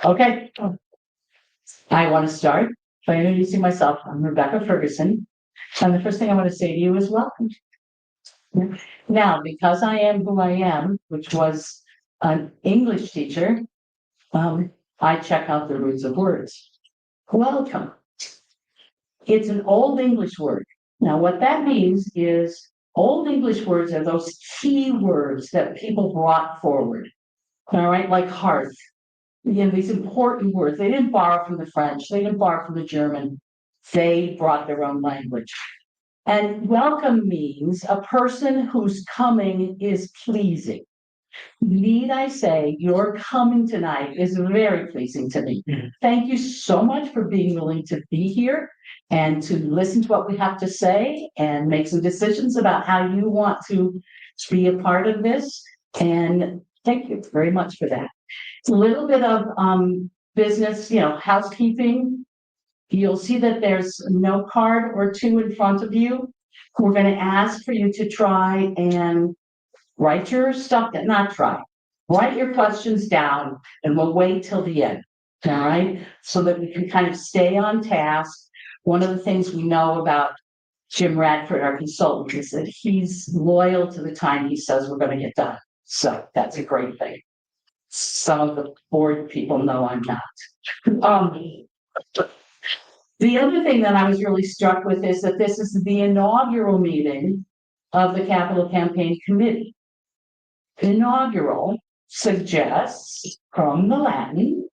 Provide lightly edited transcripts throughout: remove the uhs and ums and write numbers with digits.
Okay, I want to start by introducing myself. I'm Rebecca Ferguson, and the first thing I want to say to you is welcome. Now, because I am who I am, which was an English teacher, I check out the roots of words. Welcome. It's an Old English word. Now, what that means is Old English words are those key words that people brought forward. All right, like hearth. These important words. They didn't borrow from the French, they didn't borrow from the German. They brought their own language. And welcome means a person whose coming is pleasing. Need I say, your coming tonight is very pleasing to me. Thank you so much for being willing to be here and to listen to what we have to say and make some decisions about how you want to be a part of this. And thank you very much for that. It's a little bit of business, housekeeping. You'll see that there's a note card or two in front of you. We're going to ask for you to try and write your stuff, write your questions down, and we'll wait till the end. All right. So that we can kind of stay on task. One of the things we know about Jim Radford, our consultant, is that he's loyal to the time he says we're going to get done. So that's a great thing. Some of the board people know I'm not. The other thing that I was really struck with is that this is the inaugural meeting of the Capital Campaign Committee. Inaugural suggests from the Latin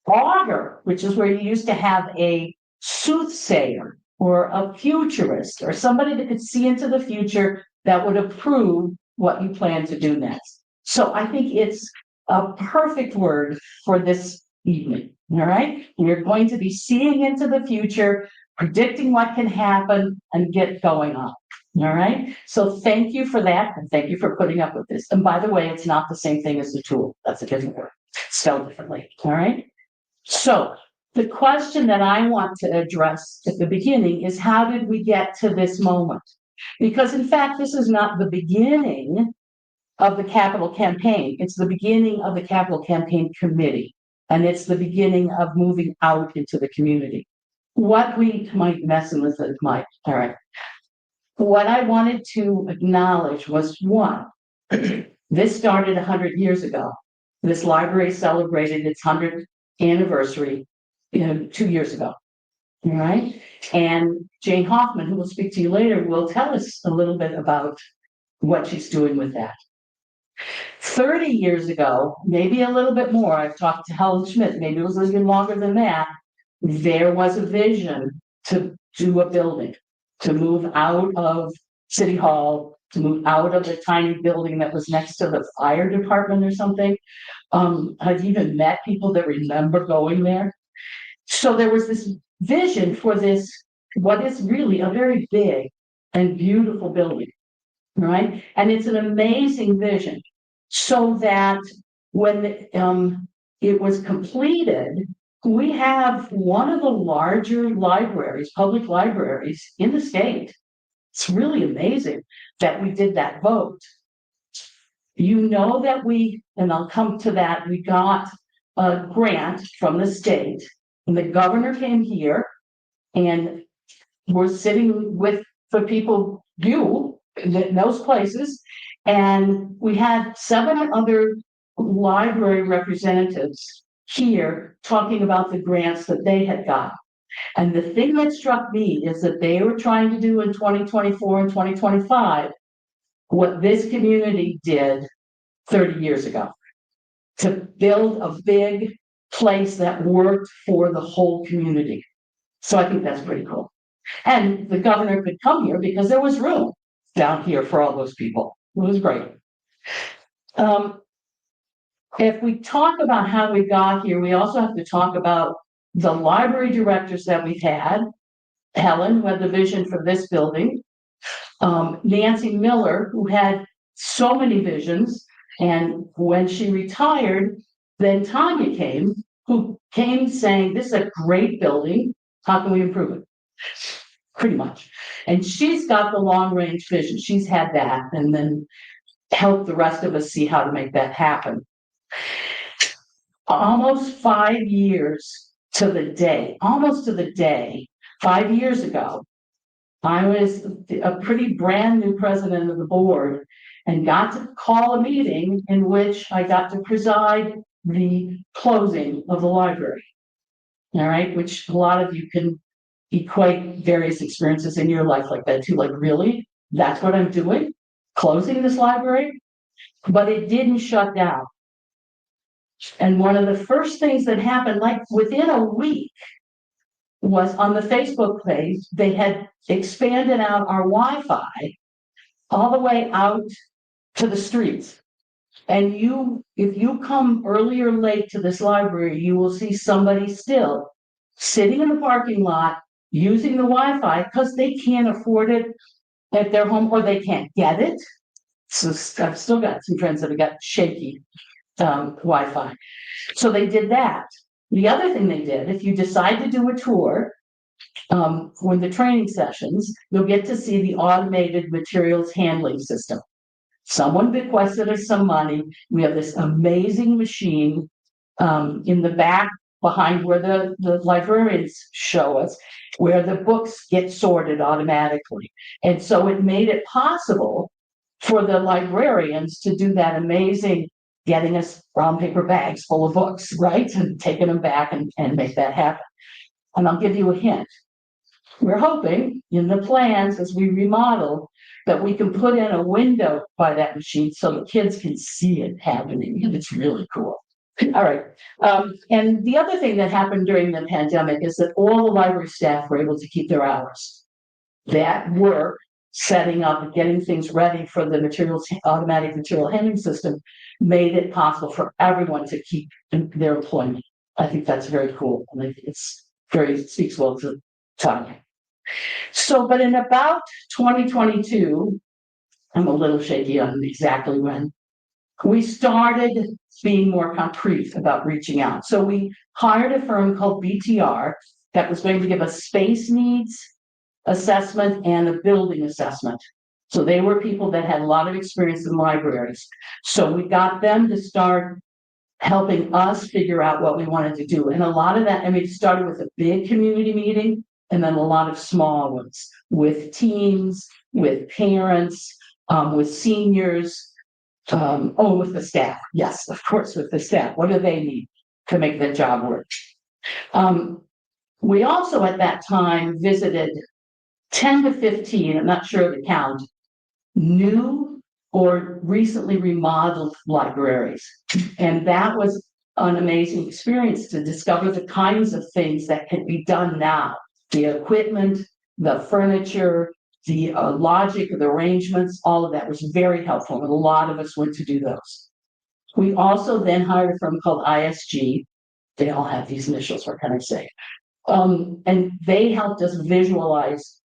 augur, which is where you used to have a soothsayer or a futurist or somebody that could see into the future that would approve what you plan to do next. So I think it's a perfect word for this evening. All right. We're going to be seeing into the future, predicting what can happen, and get going on. All right. So thank you for that. And thank you for putting up with this. And by the way, it's not the same thing as the tool. That's a different word. Spelled differently. All right. So the question that I want to address at the beginning is, how did we get to this moment? Because in fact, this is not the beginning of the Capital Campaign. It's the beginning of the Capital Campaign Committee. And it's the beginning of moving out into the community. What we might messing with it, Mike. All right. What I wanted to acknowledge was one, this started 100 years ago. This library celebrated its 100th anniversary, 2 years ago. All right. And Jane Hoffman, who will speak to you later, will tell us a little bit about what she's doing with that. 30 years ago, maybe a little bit more, I've talked to Helen Schmidt, maybe it was even longer than that, there was a vision to do a building, to move out of City Hall, to move out of the tiny building that was next to the fire department or something. I've even met people that remember going there. So there was this vision for this, what is really a very big and beautiful building, right? And it's an amazing vision. So that when it was completed, we have one of the larger libraries, public libraries in the state. It's really amazing that we did that vote. You know that and I'll come to that, we got a grant from the state, and the governor came here, and we're sitting with the people, in those places, and we had 7 other library representatives here talking about the grants that they had got. And the thing that struck me is that they were trying to do in 2024 and 2025 what this community did 30 years ago, to build a big place that worked for the whole community. So I think that's pretty cool. And the governor could come here because there was room down here for all those people. It was great. If we talk about how we got here, we also have to talk about the library directors that we've had. Helen, who had the vision for this building. Nancy Miller, who had so many visions. And when she retired, then Tanya came, who came saying, this is a great building. How can we improve it? Pretty much. And she's got the long range vision. She's had that, and then helped the rest of us see how to make that happen. almost 5 years to the day, almost to the day, 5 years ago, I was a pretty brand new president of the board and got to call a meeting in which I got to preside the closing of the library. All right, which a lot of you can equate various experiences in your life like that too. Like, really? That's what I'm doing? Closing this library? But it didn't shut down. And one of the first things that happened, like within a week, was on the Facebook page, they had expanded out our Wi-Fi all the way out to the streets. And if you come early or late to this library, you will see somebody still sitting in the parking lot using the Wi-Fi because they can't afford it at their home or they can't get it. So I've still got some friends that have got shaky Wi-Fi. So they did that. The other thing they did, if you decide to do a tour, when the training sessions, you'll get to see the automated materials handling system. Someone bequested us some money. We have this amazing machine in the back behind where the librarians show us, where the books get sorted automatically. And so it made it possible for the librarians to do that amazing getting us brown paper bags full of books, right? And taking them back and make that happen. And I'll give you a hint. We're hoping in the plans as we remodel that we can put in a window by that machine so the kids can see it happening. And it's really cool. All right. And the other thing that happened during the pandemic is that all the library staff were able to keep their hours. That work, setting up and getting things ready for the automatic material handling system, made it possible for everyone to keep their employment. I think that's very cool. And I think it speaks well to Tanya. So, but in about 2022, I'm a little shaky on exactly when, we started being more concrete about reaching out. So we hired a firm called BTR that was going to give us space needs assessment and a building assessment. So they were people that had a lot of experience in libraries. So we got them to start helping us figure out what we wanted to do. And a lot of that, I mean, it started with a big community meeting and then a lot of small ones with teams, with parents, with seniors, with the staff. Yes, of course, with the staff. What do they need to make the job work? We also at that time visited 10 to 15, I'm not sure of the count, new or recently remodeled libraries. And that was an amazing experience to discover the kinds of things that can be done now. The equipment, the furniture, the logic of the arrangements, all of that was very helpful. And a lot of us went to do those. We also then hired a firm called ISG. They all have these initials, what can I say? And they helped us visualize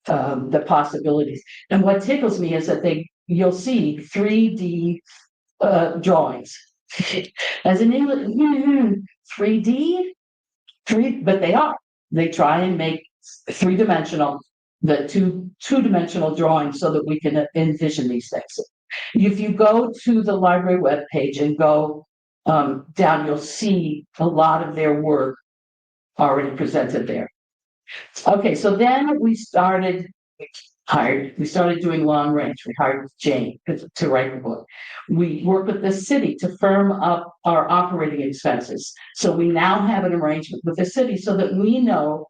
the possibilities. And what tickles me is that you'll see 3D drawings. As in English, 3D, but they try and make three-dimensional, the two-dimensional drawings so that we can envision these things. If you go to the library webpage and go down, you'll see a lot of their work already presented there. Okay, so then we started doing long range. We hired Jane to write the book. We worked with the city to firm up our operating expenses. So we now have an arrangement with the city so that we know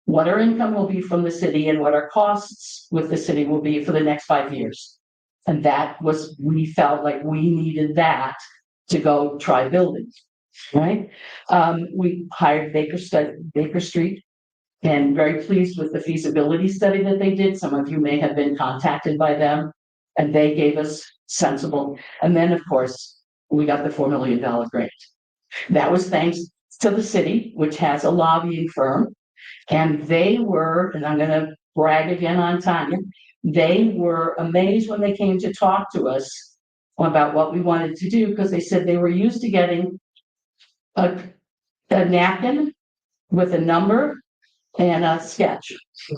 what our income will be from the city and what our costs with the city will be for the next 5 years. And we felt like we needed that to go try buildings, right? We hired Baker Street. And very pleased with the feasibility study that they did. Some of you may have been contacted by them, and they gave us sensible. And then, of course, we got the $4 million grant. That was thanks to the city, which has a lobbying firm. And they were, and I'm going to brag again on Tanya, they were amazed when they came to talk to us about what we wanted to do, because they said they were used to getting a napkin with a number and a sketch.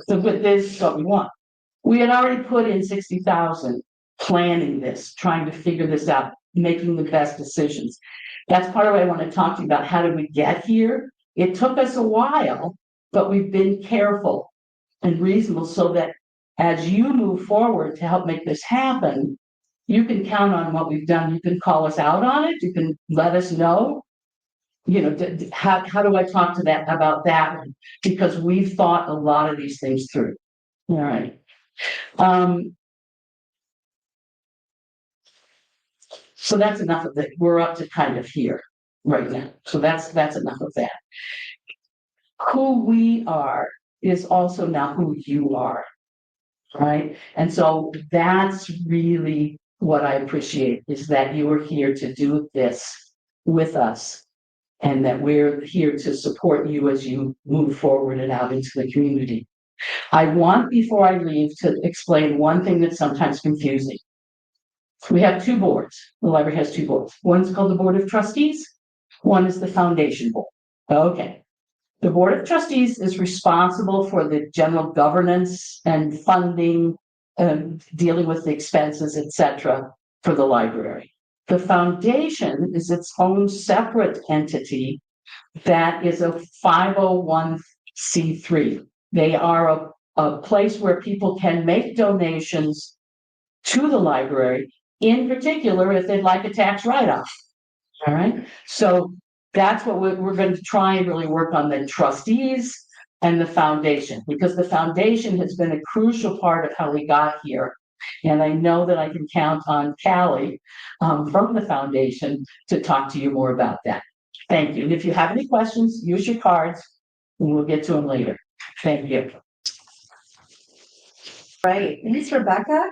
So with this is what we want. We had already put in 60,000 planning this, trying to figure this out. making the best decisions. That's part of what I want to talk to you about. How did we get here? It took us a while, but we've been careful and reasonable so that as you move forward to help make this happen, you can count on what we've done. You can call us out on it. You can let us know, how do I talk to that about that one? Because we've thought a lot of these things through. All right. So that's enough of it. We're up to kind of here right now. So that's enough of that. Who we are is also now who you are, right? And so that's really what I appreciate, is that you are here to do this with us, and that we're here to support you as you move forward and out into the community. I want, before I leave, to explain one thing that's sometimes confusing. We have two boards. The library has two boards. One's called the Board of Trustees. One is the Foundation Board. Okay. The Board of Trustees is responsible for the general governance and funding, dealing with the expenses, etc., for the library. The foundation is its own separate entity that is a 501c3. They are a place where people can make donations to the library, in particular if they'd like a tax write-off. All right. So that's what we're going to try and really work on, the trustees and the foundation, because the foundation has been a crucial part of how we got here. And I know that I can count on Callie from the foundation to talk to you more about that. Thank you. And if you have any questions, use your cards and we'll get to them later. Thank you. Right. Thanks, Rebecca.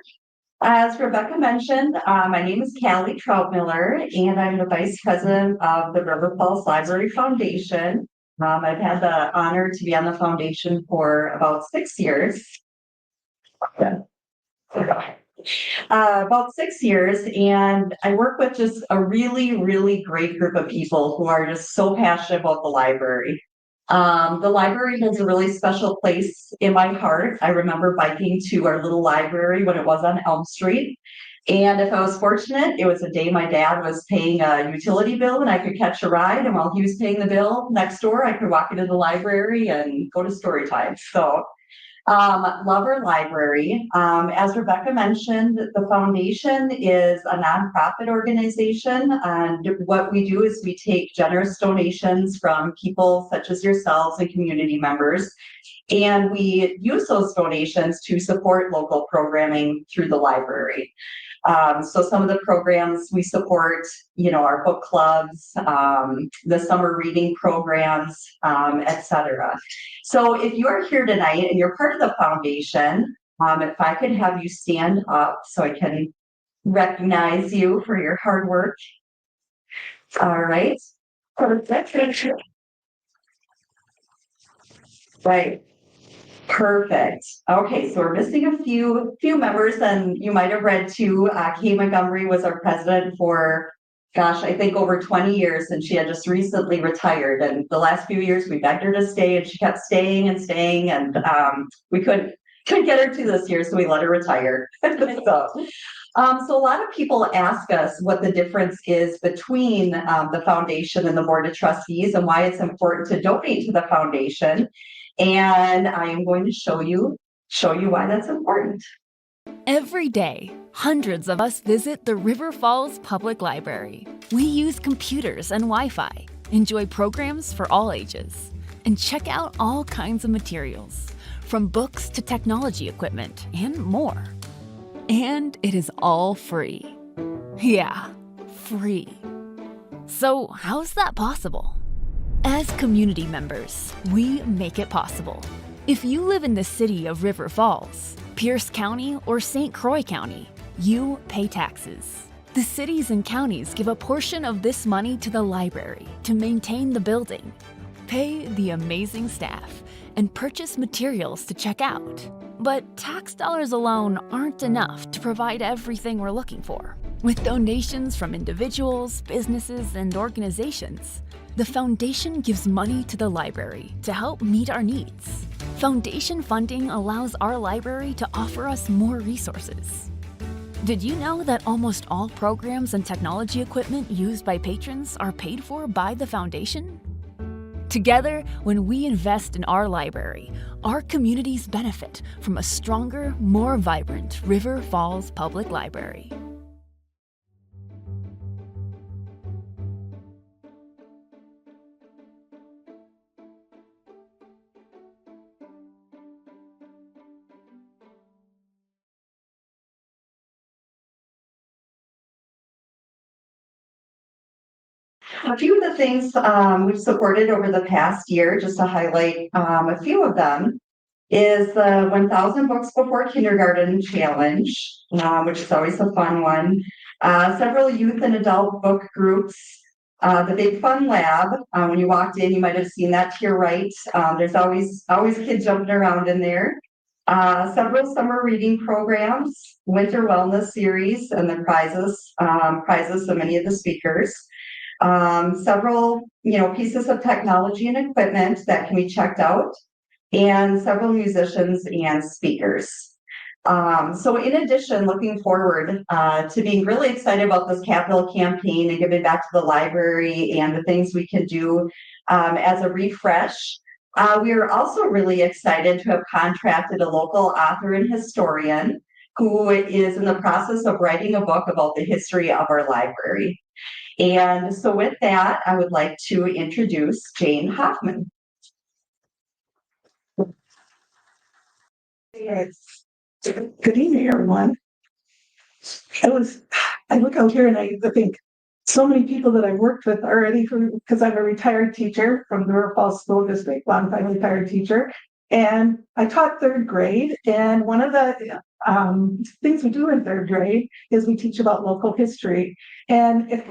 As Rebecca mentioned, my name is Callie Troutmiller, and I'm the Vice President of the River Falls Library Foundation. I've had the honor to be on the foundation for about 6 years. About 6 years, and I work with just a really, really great group of people who are just so passionate about the library. The library has a really special place in my heart. I remember biking to our little library when it was on Elm Street. And if I was fortunate, it was a day my dad was paying a utility bill and I could catch a ride. And while he was paying the bill next door, I could walk into the library and go to story time. So love our library. As Rebecca mentioned, the foundation is a nonprofit organization, and what we do is we take generous donations from people such as yourselves and community members, and we use those donations to support local programming through the library. So some of the programs we support, our book clubs, the summer reading programs, etc. So if you are here tonight and you're part of the foundation, if I could have you stand up so I can recognize you for your hard work. All right. Right. Perfect. Okay, so we're missing a few members, and you might have read too. Kay Montgomery was our president for, gosh, I think over 20 years, and she had just recently retired. And the last few years, we begged her to stay, and she kept staying and staying, and we couldn't get her to this year, so we let her retire. So a lot of people ask us what the difference is between the foundation and the Board of Trustees, and why it's important to donate to the foundation. And I am going to show you why that's important. Every day, hundreds of us visit the River Falls Public Library. We use computers and Wi-Fi, enjoy programs for all ages, and check out all kinds of materials, from books to technology equipment and more. And it is all free. Yeah, free. So how's that possible? As community members, we make it possible. If you live in the city of River Falls, Pierce County, or St. Croix County, you pay taxes. The cities and counties give a portion of this money to the library to maintain the building, pay the amazing staff, and purchase materials to check out. But tax dollars alone aren't enough to provide everything we're looking for. With donations from individuals, businesses, and organizations, the foundation gives money to the library to help meet our needs. Foundation funding allows our library to offer us more resources. Did you know that almost all programs and technology equipment used by patrons are paid for by the foundation? Together, when we invest in our library, our communities benefit from a stronger, more vibrant River Falls Public Library. A few of the things we've supported over the past year, just to highlight a few of them, is the 1,000 Books Before Kindergarten Challenge, which is always a fun one. Several youth and adult book groups. The Big Fun Lab, when you walked in, you might have seen that to your right. There's always kids jumping around in there. Several summer reading programs, winter wellness series, and the prizes of many of the speakers. Several, pieces of technology and equipment that can be checked out, and several musicians and speakers. So in addition, looking forward to being really excited about this capital campaign and giving back to the library and the things we can do as a refresh. We are also really excited to have contracted a local author and historian who is in the process of writing a book about the history of our library. And so with that, I would like to introduce Jane Hoffman. Good evening, everyone. I look out here and I think so many people that I've worked with already because I'm a retired teacher from the River Falls School District, longtime retired teacher. And I taught third grade. And one of the things we do in third grade is we teach about local history. And if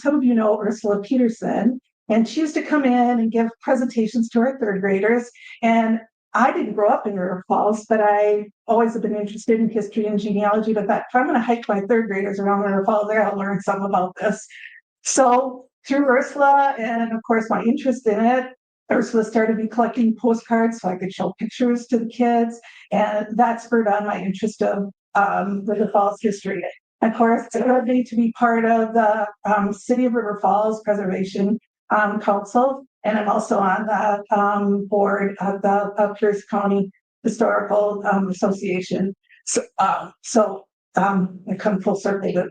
some of you know Ursula Peterson, and she used to come in and give presentations to our third graders. And I didn't grow up in River Falls, but I always have been interested in history and genealogy. But if I'm going to hike my third graders around River Falls, they're going to learn something about this. So through Ursula and of course my interest in it, Ursula started me collecting postcards so I could show pictures to the kids, and that spurred on my interest of River Falls history. Of course, it led me to be part of the City of River Falls Preservation Council, and I'm also on the board of the Pierce County Historical Association. So I come full circle to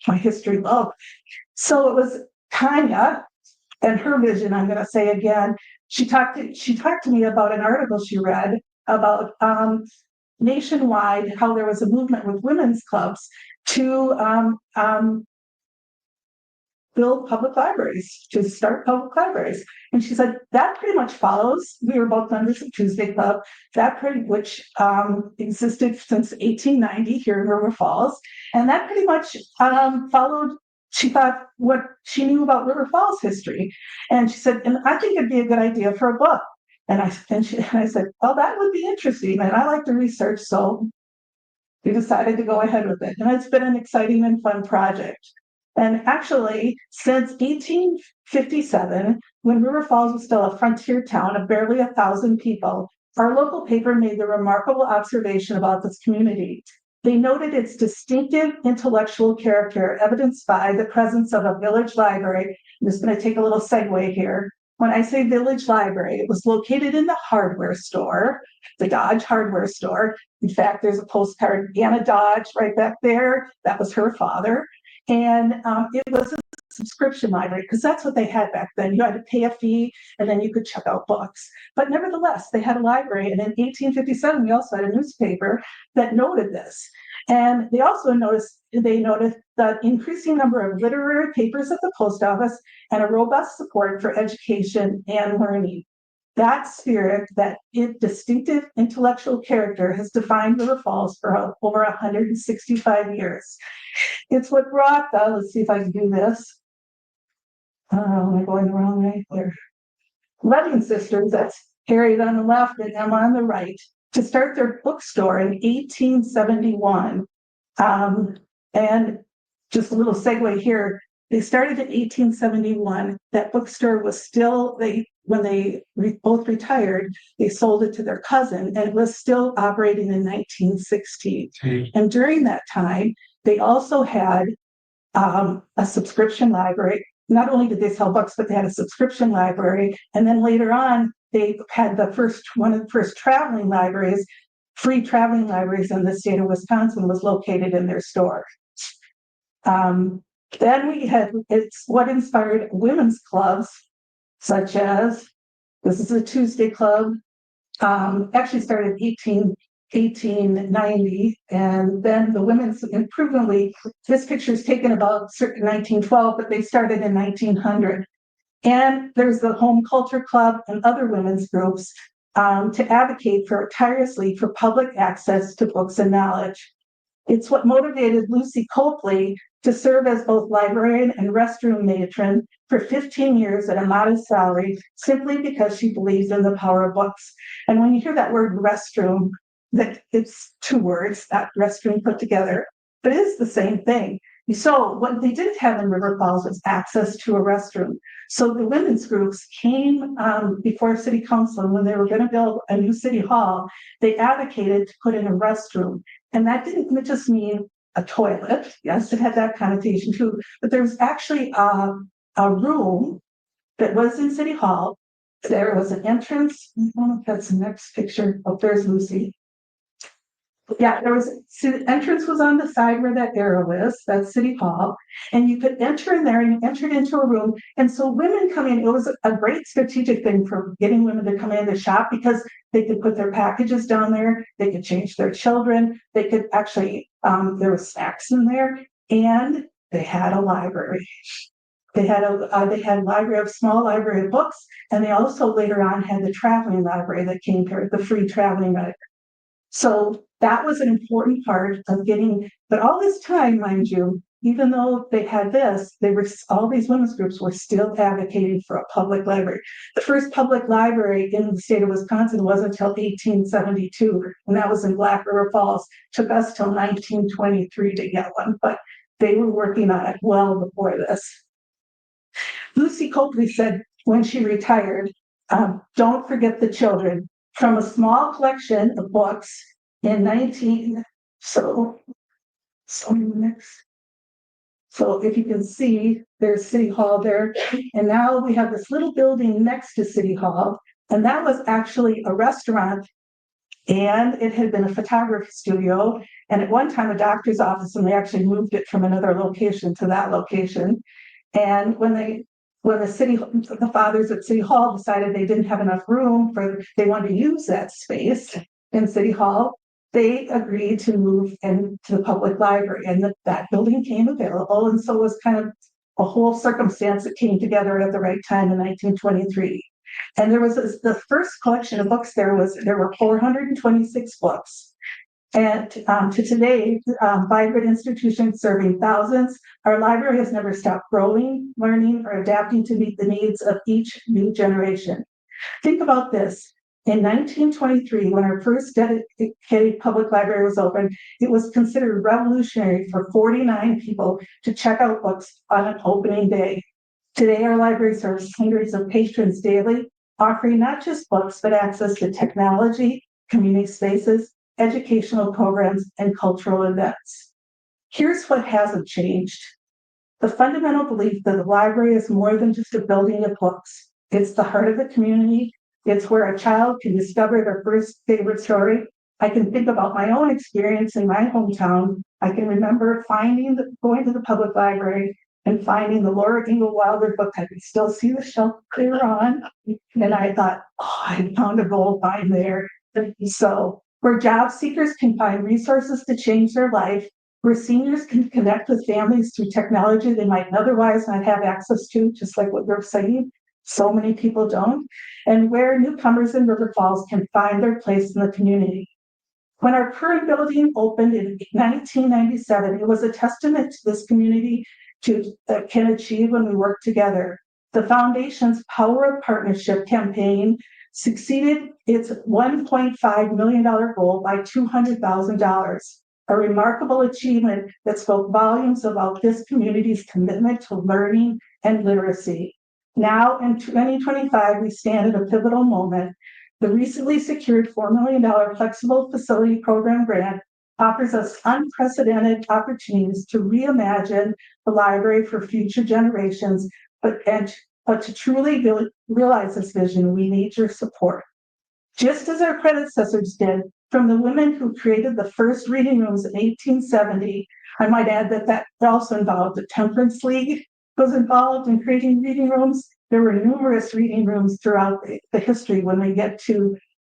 my history love. So it was Tanya and her vision. I'm going to say again. She talked to me about an article she read about nationwide how there was a movement with women's clubs to build public libraries, to start public libraries. And she said that pretty much follows. We were both members of Tuesday Club, which existed since 1890 here in River Falls, and that pretty much followed. She thought what she knew about River Falls history. And she said, and I think it'd be a good idea for a book. And I said, well, that would be interesting. And I like to research. So we decided to go ahead with it. And it's been an exciting and fun project. And actually, since 1857, when River Falls was still a frontier town of barely 1,000 people, our local paper made the remarkable observation about this community. They noted its distinctive intellectual character, evidenced by the presence of a village library. I'm just going to take a little segue here. When I say village library, it was located in the hardware store, the Dodge hardware store. In fact, there's a postcard, Anna Dodge, right back there. That was her father. And it was a subscription library because that's what they had back then. You had to pay a fee and then you could check out books. But nevertheless, they had a library. And in 1857, we also had a newspaper that noted this. And they also noticed the increasing number of literary papers at the post office and a robust support for education and learning. That spirit, that distinctive intellectual character has defined River Falls for over 165 years. It's what brought let's see if I can do this. Am I going the wrong way there? Loving Sisters, that's Harriet on the left and Emma on the right, to start their bookstore in 1871. And just a little segue here. They started in 1871. That bookstore was still, when they both retired, they sold it to their cousin, and it was still operating in 1916. And during that time, They also had a subscription library. Not only did they sell books, but they had a subscription library. And then later on, they had one of the first traveling libraries, free traveling libraries in the state of Wisconsin was located in their store. Then it's what inspired women's clubs, such as, this is a Tuesday club, actually started in 1890, and then the Women's Improvement League, this picture is taken about circa 1912, but they started in 1900. And there's the Home Culture Club and other women's groups to advocate tirelessly for public access to books and knowledge. It's what motivated Lucy Copley to serve as both librarian and restroom matron for 15 years at a modest salary, simply because she believes in the power of books. And when you hear that word restroom, that it's two words, that restroom put together, but it is the same thing. So what they didn't have in River Falls was access to a restroom. So the women's groups came before City Council, and when they were going to build a new city hall, they advocated to put in a restroom. And that didn't just mean a toilet. Yes, it had that connotation too, but there was actually a room that was in City Hall. There was an entrance. I don't know if that's the next picture. Oh, there's Lucy. Yeah, the entrance was on the side where that arrow is, that's City Hall, and you could enter in there, and you entered into a room. And so women come in, it was a great strategic thing for getting women to come in to shop, because they could put their packages down there, they could change their children, they could actually, there was snacks in there, and they had a library. They had a library, a small library of books, and they also later on had the traveling library that came here, the free traveling library. So that was an important part of getting, but all this time, mind you, even though they had this, all these women's groups were still advocating for a public library. The first public library in the state of Wisconsin wasn't until 1872, and that was in Black River Falls. It took us till 1923 to get one, but they were working on it well before this. Lucy Copley said when she retired, don't forget the children. From a small collection of books in so if you can see, there's City Hall there, and now we have this little building next to City Hall, and that was actually a restaurant, and it had been a photography studio, and at one time a doctor's office, and they actually moved it from another location to that location. And when the fathers at City Hall decided they didn't have enough room they wanted to use that space in City Hall, they agreed to move into the public library, and that building came available. And so it was kind of a whole circumstance that came together at the right time in 1923. And there was the first collection of books there were 426 books. And to today, vibrant institutions serving thousands, our library has never stopped growing, learning, or adapting to meet the needs of each new generation. Think about this. In 1923, when our first dedicated public library was opened, it was considered revolutionary for 49 people to check out books on an opening day. Today, our library serves hundreds of patrons daily, offering not just books, but access to technology, community spaces, educational programs, and cultural events. Here's what hasn't changed. The fundamental belief that the library is more than just a building of books. It's the heart of the community. It's where a child can discover their first favorite story. I can think about my own experience in my hometown. I can remember going to the public library and finding the Laura Ingalls Wilder book. I could still see the shelf clear on. And I thought, I found a gold mine there. So where job seekers can find resources to change their life, where seniors can connect with families through technology they might otherwise not have access to, just like what you're saying, so many people don't, and where newcomers in River Falls can find their place in the community. When our current building opened in 1997, it was a testament to this community that can achieve when we work together. The foundation's Power of Partnership campaign succeeded its $1.5 million goal by $200,000, a remarkable achievement that spoke volumes about this community's commitment to learning and literacy. Now in 2025, we stand at a pivotal moment. The recently secured $4 million Flexible Facility Program grant offers us unprecedented opportunities to reimagine the library for future generations, but to truly realize this vision, we need your support. Just as our predecessors did, from the women who created the first reading rooms in 1870, I might add that also involved the Temperance League was involved in creating reading rooms. There were numerous reading rooms throughout the history when we get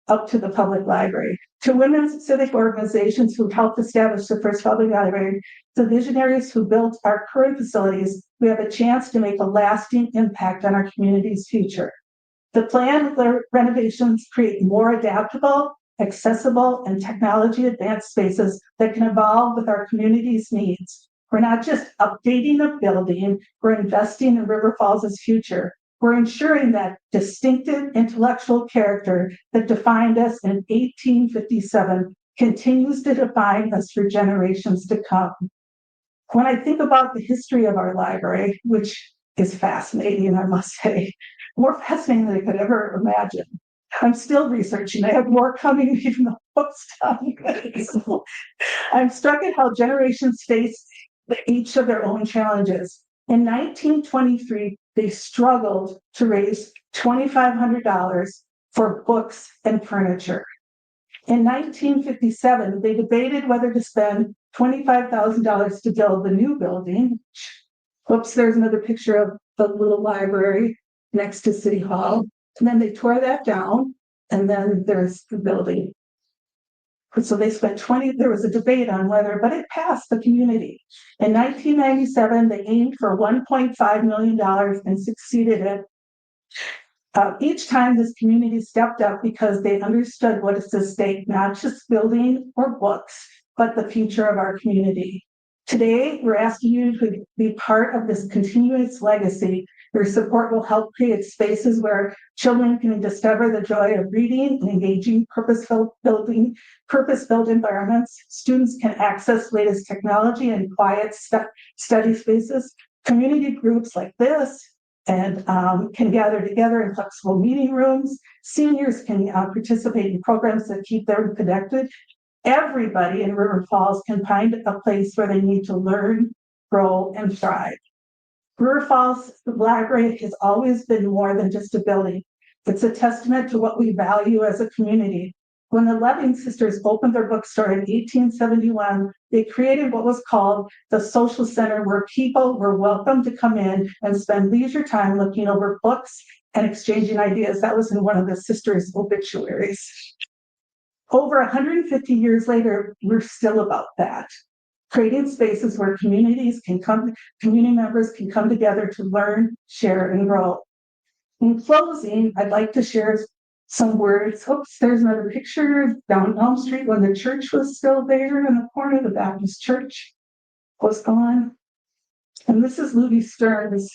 up to the public library. To women's civic organizations who helped establish the first public library, the visionaries who built our current facilities, we have a chance to make a lasting impact on our community's future. The planned renovations create more adaptable, accessible, and technology-advanced spaces that can evolve with our community's needs. We're not just updating a building, we're investing in River Falls' future. We're ensuring that distinctive intellectual character that defined us in 1857 continues to define us for generations to come. When I think about the history of our library, which is fascinating, I must say, more fascinating than I could ever imagine. I'm still researching. I have more coming even the book's done. So I'm struck at how generations face each of their own challenges. In 1923, they struggled to raise $2,500 for books and furniture. In 1957, they debated whether to spend $25,000 to build the new building. Oops, there's another picture of the little library next to City Hall. And then they tore that down, and then there's the building. So they spent there was a debate on whether, but it passed the community. In 1997, they aimed for $1.5 million and succeeded it. Each time this community stepped up because they understood what is at stake, not just building or books, but the future of our community. Today, we're asking you to be part of this continuous legacy. Your support will help create spaces where children can discover the joy of reading and engaging purpose-built environments. Students can access latest technology and quiet study spaces. Community groups like this and can gather together in flexible meeting rooms. Seniors can participate in programs that keep them connected. Everybody in River Falls can find a place where they need to learn, grow, and thrive. River Falls Library has always been more than just a building. It's a testament to what we value as a community. When the Loving Sisters opened their bookstore in 1871, they created what was called the Social Center, where people were welcome to come in and spend leisure time looking over books and exchanging ideas. That was in one of the sisters' obituaries. Over 150 years later, we're still about that. Creating spaces where community members can come together to learn, share, and grow. In closing, I'd like to share some words. Oops, there's another picture down Elm Street when the church was still there in the corner. The Baptist church was gone. And this is Lutie Stearns.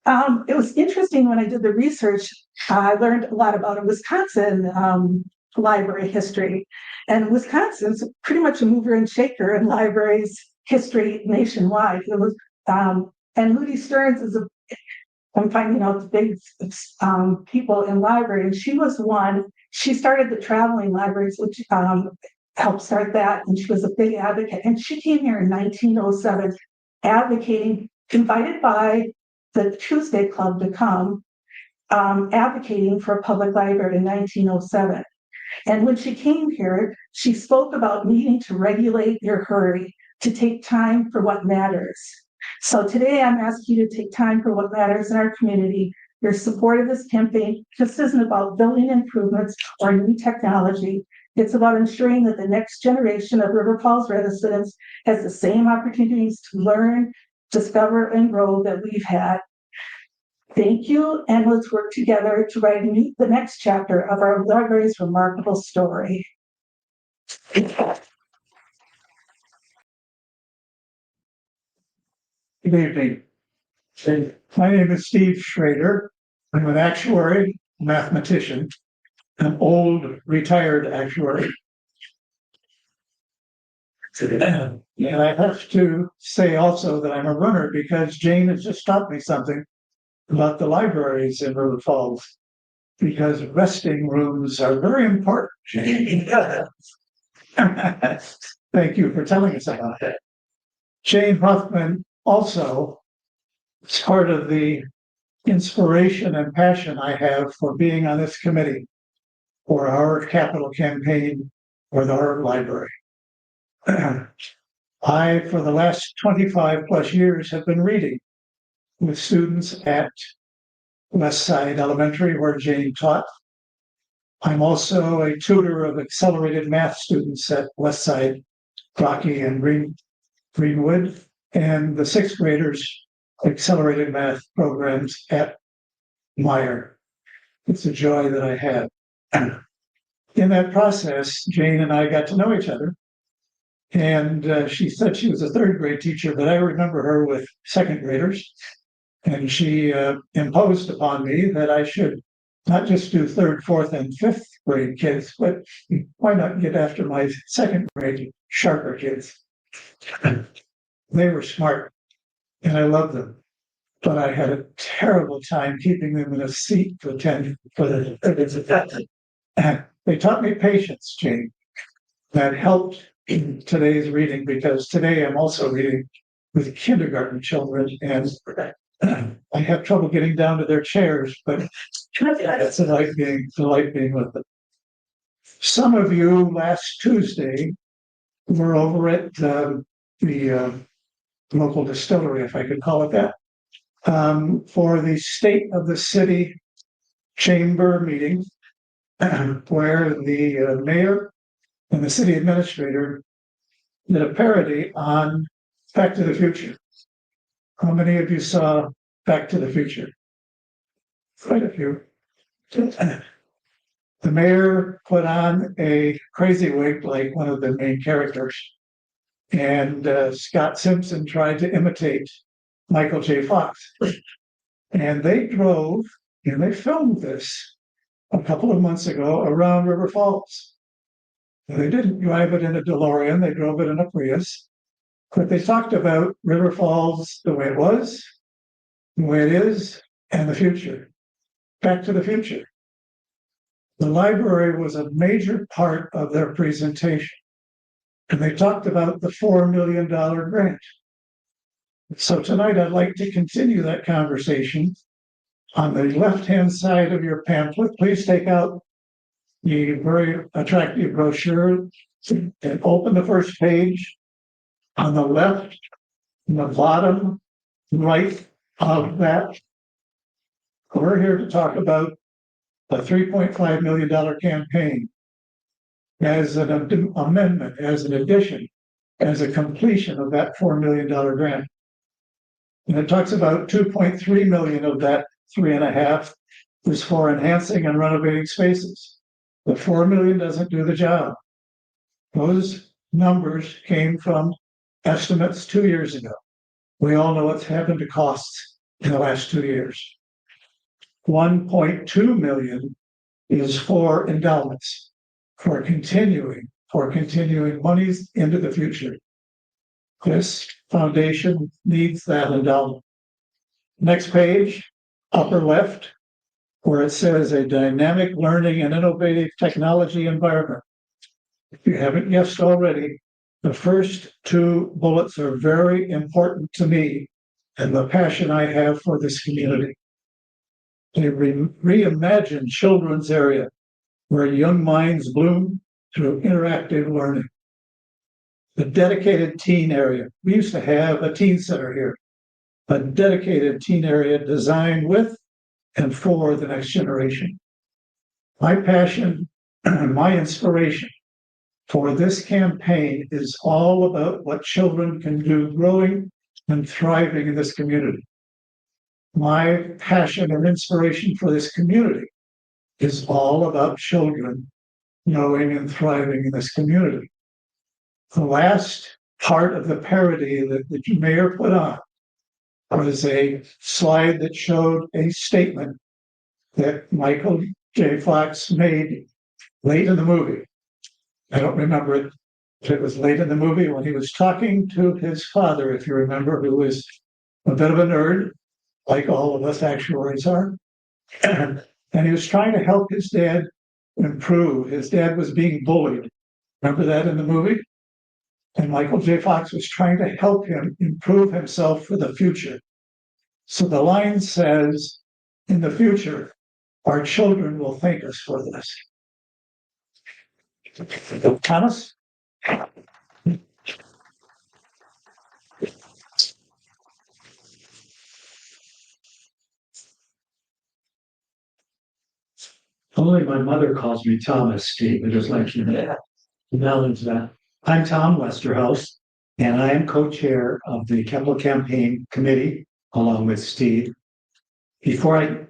It was interesting when I did the research. I learned a lot about a Wisconsin library history, and Wisconsin's pretty much a mover and shaker in libraries history nationwide. It was, and Lutie Stearns is I'm finding out the big people in library, and she was one. She started the traveling libraries, which helped start that, and she was a big advocate. And she came here in 1907, advocating, invited by the Tuesday Club to come, advocating for a public library in 1907. And when she came here, she spoke about needing to regulate your hurry, to take time for what matters. So today I'm asking you to take time for what matters in our community. Your support of this campaign just isn't about building improvements or new technology. It's about ensuring that the next generation of River Falls residents has the same opportunities to learn, discover, and grow that we've had. Thank you, and let's work together to write the next chapter of our library's remarkable story. Good evening. My name is Steve Schrader. I'm an actuary, mathematician, an old retired actuary. And I have to say also that I'm a runner because Jane has just taught me something about the libraries in River Falls, because resting rooms are very important. Thank you for telling us about that. Jane Huffman also is part of the inspiration and passion I have for being on this committee for our capital campaign for our library. I, for the last 25 plus years, have been reading with students at West Side Elementary, where Jane taught. I'm also a tutor of accelerated math students at West Side, Rocky and Greenwood, and the sixth graders accelerated math programs at Meyer. It's a joy that I have. In that process, Jane and I got to know each other. And she said she was a third grade teacher, but I remember her with second graders. And she imposed upon me that I should not just do third, fourth, and fifth grade kids, but why not get after my second grade sharper kids? They were smart and I loved them, but I had a terrible time keeping them in a seat to attend for the. They taught me patience, Jane. That helped in today's reading, because today I'm also reading with kindergarten children, and I have trouble getting down to their chairs, but it's a delight being with them. Some of you last Tuesday were over at the local distillery, if I could call it that, for the State of the City Chamber meeting, where the mayor and the city administrator did a parody on Back to the Future. How many of you saw Back to the Future? Quite a few. The mayor put on a crazy wig like one of the main characters, and Scott Simpson tried to imitate Michael J. Fox. And they drove, and they filmed this a couple of months ago around River Falls. They didn't drive it in a DeLorean, they drove it in a Prius, but they talked about River Falls the way it was, the way it is, and the future. Back to the future. The library was a major part of their presentation, and they talked about the $4 million grant. So tonight I'd like to continue that conversation. On the left-hand side of your pamphlet, please take out the very attractive brochure and open the first page. On the left, in the bottom right of that, we're here to talk about the $3.5 million campaign as an amendment, as an addition, as a completion of that $4 million grant. And it talks about 2.3 million of that 3.5 is for enhancing and renovating spaces. The 4 million doesn't do the job. Those numbers came from estimates 2 years ago. We all know what's happened to costs in the last 2 years. 1.2 million is for endowments, for continuing monies into the future. This foundation needs that endowment. Next page, upper left, where it says a dynamic learning and innovative technology environment. If you haven't guessed already, the first two bullets are very important to me and the passion I have for this community. They reimagine children's area where young minds bloom through interactive learning. The dedicated teen area. We used to have a teen center here, a dedicated teen area designed with and for the next generation. My passion and my inspiration for this campaign is all about what children can do growing and thriving in this community. My passion and inspiration for this community is all about children knowing and thriving in this community. The last part of the parody that the mayor put on was a slide that showed a statement that Michael J. Fox made late in the movie. I don't remember it, but it was late in the movie when he was talking to his father, if you remember, who was a bit of a nerd, like all of us actuaries are. And he was trying to help his dad improve. His dad was being bullied Remember that in the movie? And Michael J. Fox was trying to help him improve himself for the future. So the line says, in the future, our children will thank us for this. Thomas? Only my mother calls me Thomas, Steve. It is like that. Acknowledge that. I'm Tom Westerhouse, and I am co-chair of the Capital Campaign Committee, along with Steve. Before I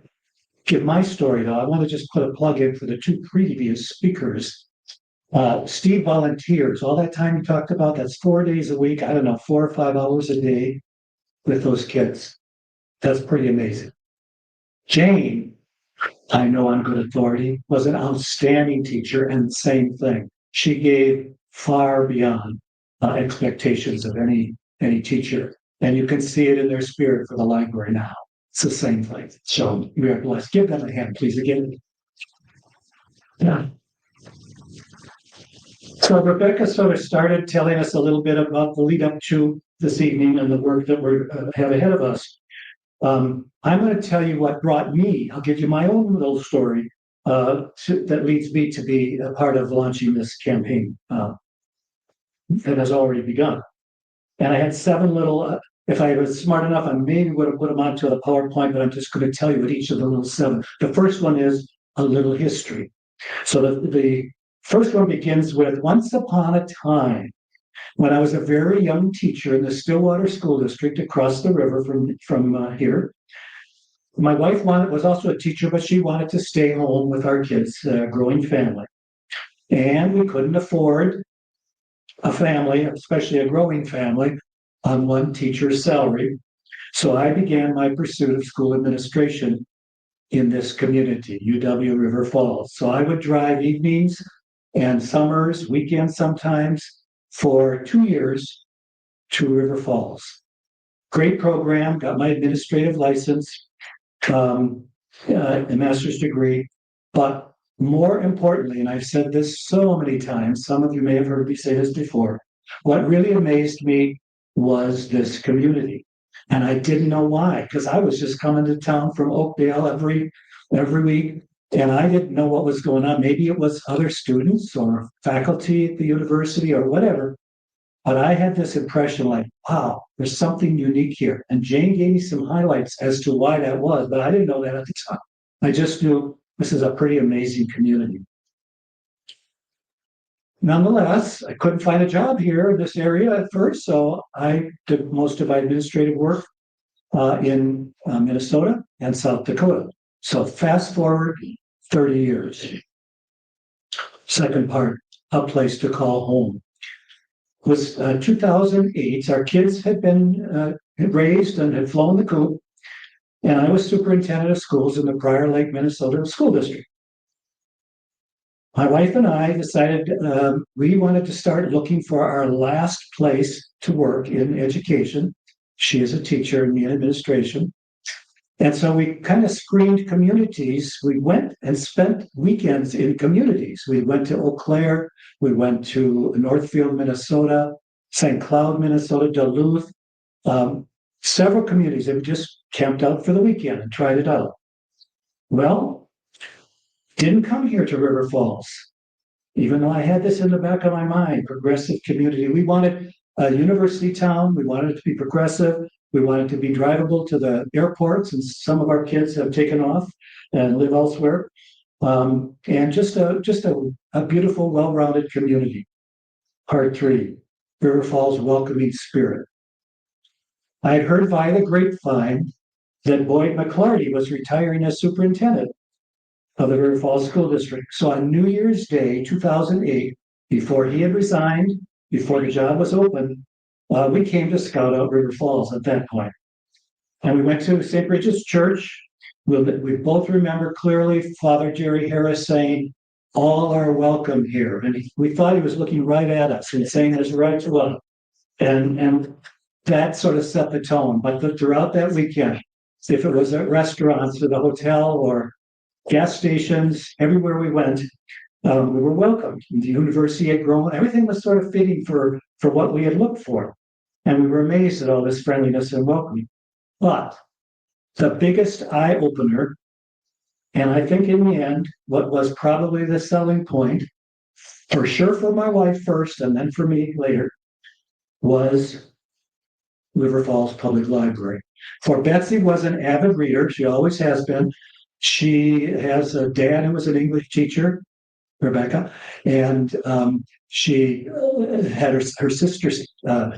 give my story, though, I want to just put a plug in for the two previous speakers. Steve volunteers. All that time he talked about, that's 4 days a week. I don't know, 4 or 5 hours a day with those kids. That's pretty amazing. Jane, I know on good authority, was an outstanding teacher, and same thing. She gave far beyond expectations of any teacher, and you can see it in their spirit for the library now. It's the same thing. So we are blessed. Give them a hand, please, again. Yeah. So Rebecca sort of started telling us a little bit about the lead up to this evening and the work that we have ahead of us. I'm going to tell you what brought me. I'll give you my own little story that leads me to be a part of launching this campaign that has already begun. And I had 7 little. If I was smart enough, I maybe would have put them onto the PowerPoint, but I'm just going to tell you what each of the little 7. The first one is a little history. So the first one begins with once upon a time, when I was a very young teacher in the Stillwater School District across the river from here. My wife was also a teacher, but she wanted to stay home with our kids, growing family. And we couldn't afford a family, especially a growing family, on one teacher's salary. So I began my pursuit of school administration in this community, UW River Falls. So I would drive evenings and summers, weekends sometimes, for 2 years to River Falls. Great program, got my administrative license, a master's degree, but more importantly, and I've said this so many times, some of you may have heard me say this before, what really amazed me was this community. And I didn't know why, because I was just coming to town from Oakdale every week, and I didn't know what was going on. Maybe it was other students or faculty at the university or whatever. But I had this impression like, wow, there's something unique here. And Jane gave me some highlights as to why that was, but I didn't know that at the time. I just knew this is a pretty amazing community. Nonetheless, I couldn't find a job here in this area at first, so I did most of my administrative work in Minnesota and South Dakota. So fast forward 30 years. Second part, a place to call home. It was 2008. Our kids had been raised and had flown the coop, and I was superintendent of schools in the Prior Lake, Minnesota School District. My wife and I decided we wanted to start looking for our last place to work in education. She is a teacher and me in administration. And so we kind of screened communities. We went and spent weekends in communities. We went to Eau Claire, we went to Northfield, Minnesota, St. Cloud, Minnesota, Duluth, several communities that we just camped out for the weekend and tried it out. Well, didn't come here to River Falls, even though I had this in the back of my mind, progressive community. We wanted a university town. We wanted it to be progressive. We wanted to be drivable to the airports, and some of our kids have taken off and live elsewhere. And just a beautiful, well-rounded community. Part 3, River Falls welcoming spirit. I had heard via the grapevine that Boyd McClarty was retiring as superintendent of the River Falls School District. So on New Year's Day, 2008, before he had resigned, before the job was open, we came to scout out River Falls at that point. And we went to St. Bridget's Church. We both remember clearly Father Jerry Harris saying, "All are welcome here." And we thought he was looking right at us and saying this right to us. And that sort of set the tone. But throughout that weekend, if it was at restaurants or the hotel or gas stations, everywhere we went, We were welcomed. The university had grown. Everything was sort of fitting for what we had looked for. And we were amazed at all this friendliness and welcoming. But the biggest eye opener, and I think in the end, what was probably the selling point, for sure for my wife first and then for me later, was River Falls Public Library. For Betsy was an avid reader. She always has been. She has a dad who was an English teacher, Rebecca, and she had her sister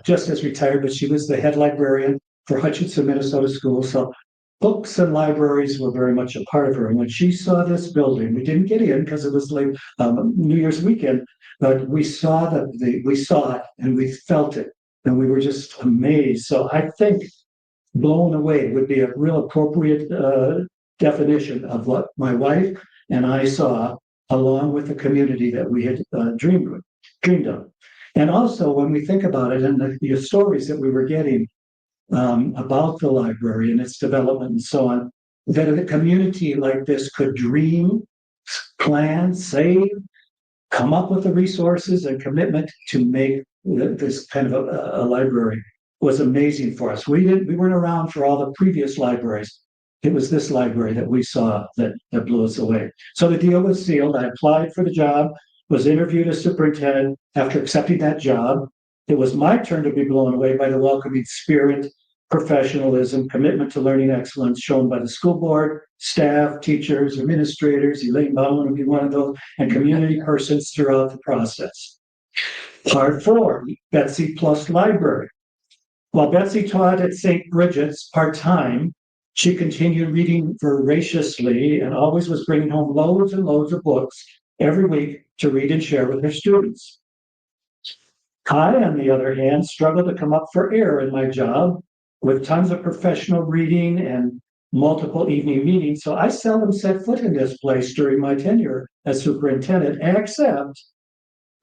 just as retired, but she was the head librarian for Hutchinson, Minnesota School. So books and libraries were very much a part of her. And when she saw this building, we didn't get in because it was like New Year's weekend, but we saw we saw it and we felt it, and we were just amazed. So I think blown away would be a real appropriate definition of what my wife and I saw, along with the community that we had dreamed of. And also, when we think about it and the stories that we were getting about the library and its development and so on, that a community like this could dream, plan, save, come up with the resources and commitment to make this kind of a library was amazing for us. We weren't around for all the previous libraries. It was this library that we saw that blew us away. So the deal was sealed. I applied for the job, was interviewed as superintendent. After accepting that job, it was my turn to be blown away by the welcoming spirit, professionalism, commitment to learning excellence shown by the school board, staff, teachers, administrators. Elaine Bauman would be one of those, and community persons throughout the process. Part 4, Betsy Plus Library. While Betsy taught at St. Bridget's part-time, she continued reading voraciously and always was bringing home loads and loads of books every week to read and share with her students. I, on the other hand, struggled to come up for air in my job with tons of professional reading and multiple evening meetings. So I seldom set foot in this place during my tenure as superintendent, except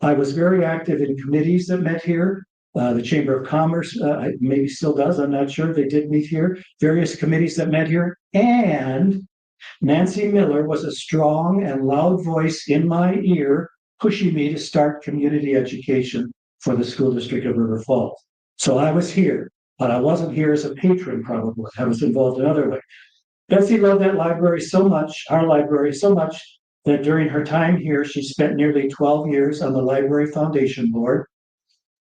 I was very active in committees that met here. The Chamber of Commerce maybe still does, I'm not sure. They did meet here. Various committees that met here. And Nancy Miller was a strong and loud voice in my ear, pushing me to start community education for the school district of River Falls. So I was here, but I wasn't here as a patron probably. I was involved in other ways. Betsy loved that library so much, our library so much, that during her time here, she spent nearly 12 years on the Library Foundation Board,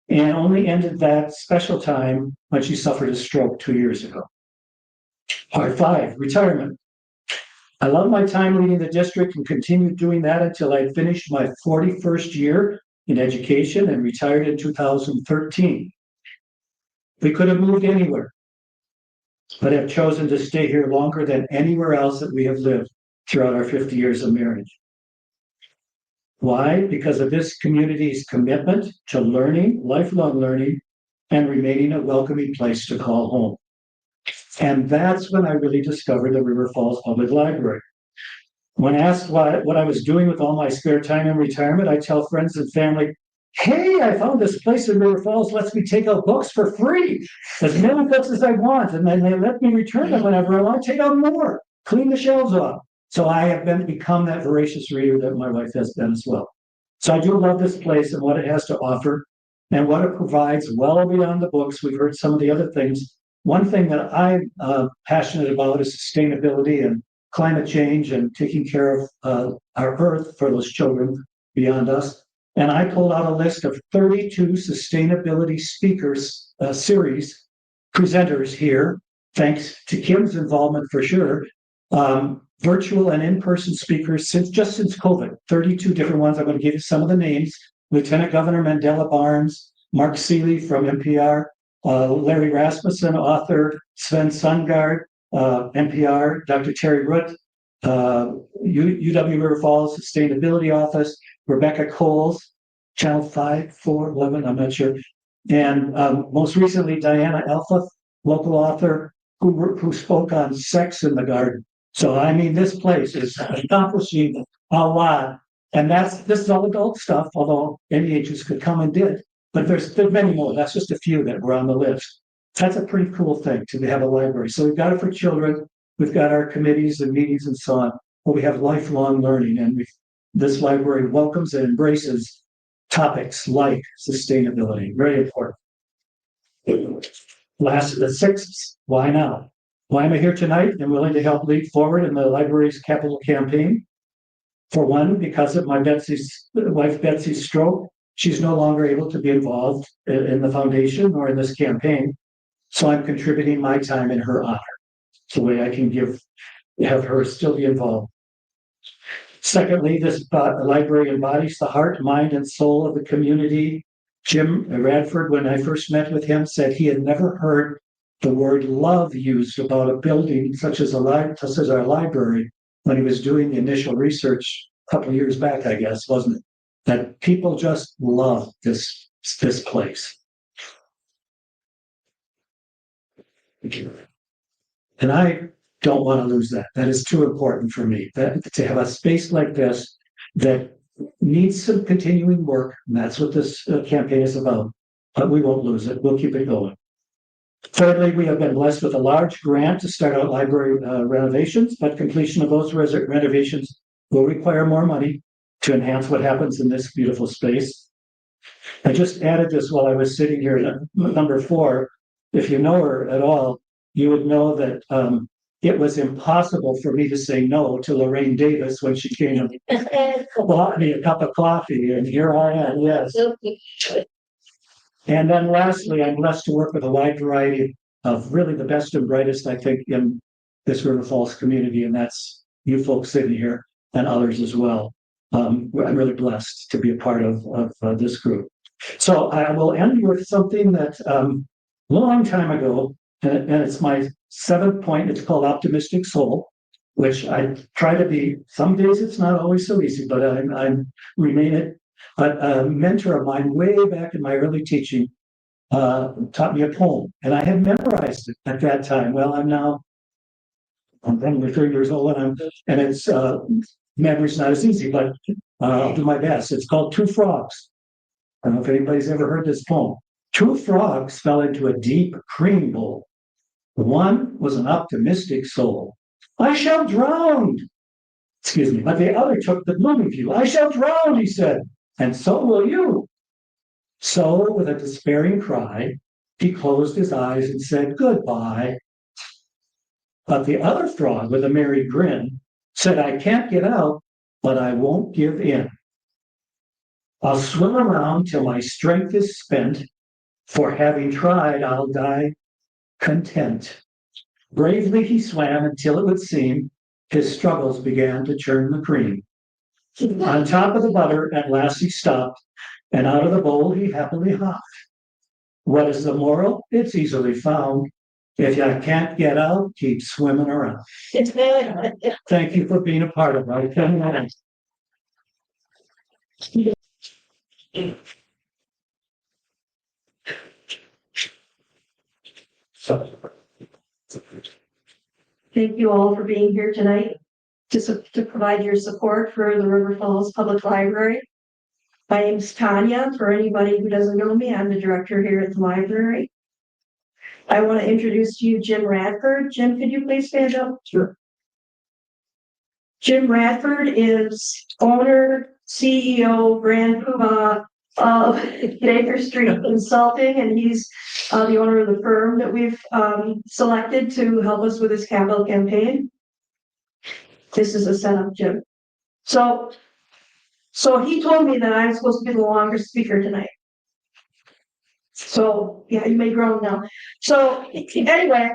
and only ended that special time when she suffered a stroke 2 years ago. Part 5, retirement. I love my time leading the district and continued doing that until I finished my 41st year in education and retired in 2013. We could have moved anywhere, but have chosen to stay here longer than anywhere else that we have lived throughout our 50 years of marriage. Why? Because of this community's commitment to learning, lifelong learning, and remaining a welcoming place to call home. And that's when I really discovered the River Falls Public Library. When asked what I was doing with all my spare time in retirement, I tell friends and family, hey, I found this place in River Falls, lets me take out books for free, as many books as I want, and then they let me return them whenever I want, take out more, clean the shelves off. So I have become that voracious reader that my wife has been as well. So I do love this place and what it has to offer and what it provides well beyond the books. We've heard some of the other things. One thing that I'm passionate about is sustainability and climate change and taking care of our earth for those children beyond us. And I pulled out a list of 32 sustainability speakers series presenters here, thanks to Kim's involvement for sure. Virtual and in-person speakers since COVID, 32 different ones. I'm going to give you some of the names. Lieutenant Governor Mandela Barnes, Mark Seeley from NPR, Larry Rasmussen, author, Sven Sundgaard, NPR, Dr. Terry Root, UW River Falls Sustainability Office, Rebecca Coles, Channel 5, 4, 11, I'm not sure. And most recently, Diana Elfeth, local author, who spoke on sex in the garden. So, I mean, this place is accomplishing a lot. And this is all adult stuff, although any ages could come and did. But there's many more. That's just a few that were on the list. That's a pretty cool thing to have a library. So we've got it for children. We've got our committees and meetings and so on. But we have lifelong learning. And this library welcomes and embraces topics like sustainability, very important. Last, the sixth, why now? Why am I here tonight and willing to help lead forward in the library's capital campaign? For one, because of my wife Betsy's stroke, she's no longer able to be involved in the foundation or in this campaign. So I'm contributing my time in her honor. It's the way I can have her still be involved. Secondly, this library embodies the heart, mind, and soul of the community. Jim Radford, when I first met with him, said he had never heard the word love used about a building such as our library when he was doing the initial research a couple of years back, I guess, wasn't it? That people just love this place. And I don't want to lose that. That is too important for me. That to have a space like this that needs some continuing work, and that's what this campaign is about. But we won't lose it. We'll keep it going. Thirdly, we have been blessed with a large grant to start out library renovations, but completion of those renovations will require more money to enhance what happens in this beautiful space. I just added this while I was sitting here. Number 4, if you know her at all, you would know that it was impossible for me to say no to Lorraine Davis when she came and bought me a cup of coffee, and here I am, yes. And then lastly, I'm blessed to work with a wide variety of really the best and brightest, I think, in this River Falls community, and that's you folks sitting here and others as well. I'm really blessed to be a part of this group. So I will end with something that a long time ago, and it's my 7th point. It's called Optimistic Soul, which I try to be. Some days it's not always so easy, but I remain it. But a mentor of mine way back in my early teaching taught me a poem, and I had memorized it at that time. Well, I'm only 30 years old, and it's memory's not as easy, but I'll do my best. It's called Two Frogs. I don't know if anybody's ever heard this poem. 2 frogs fell into a deep cream bowl. One was an optimistic soul. I shall drown. Excuse me, but the other took the gloomy view. I shall drown, he said, and so will you. So, with a despairing cry, he closed his eyes and said goodbye. But the other frog, with a merry grin, said, I can't get out, but I won't give in. I'll swim around till my strength is spent. For having tried, I'll die content. Bravely he swam until it would seem his struggles began to churn the cream. On top of the butter, at last he stopped, and out of the bowl he happily hopped. What is the moral? It's easily found. If you can't get out, keep swimming around. Thank you for being a part of it. Thank you all for being here tonight to provide your support for the River Falls Public Library. My name's Tanya. For anybody who doesn't know me, I'm the director here at the library. I want to introduce to you Jim Radford. Jim, could you please stand up? Sure. Jim Radford is owner, CEO, Grand Poobah of Baker Street Consulting, and he's the owner of the firm that we've selected to help us with this capital campaign. This is a setup, Jim. So he told me that I'm supposed to be the longest speaker tonight. So yeah, you may groan now. So anyway,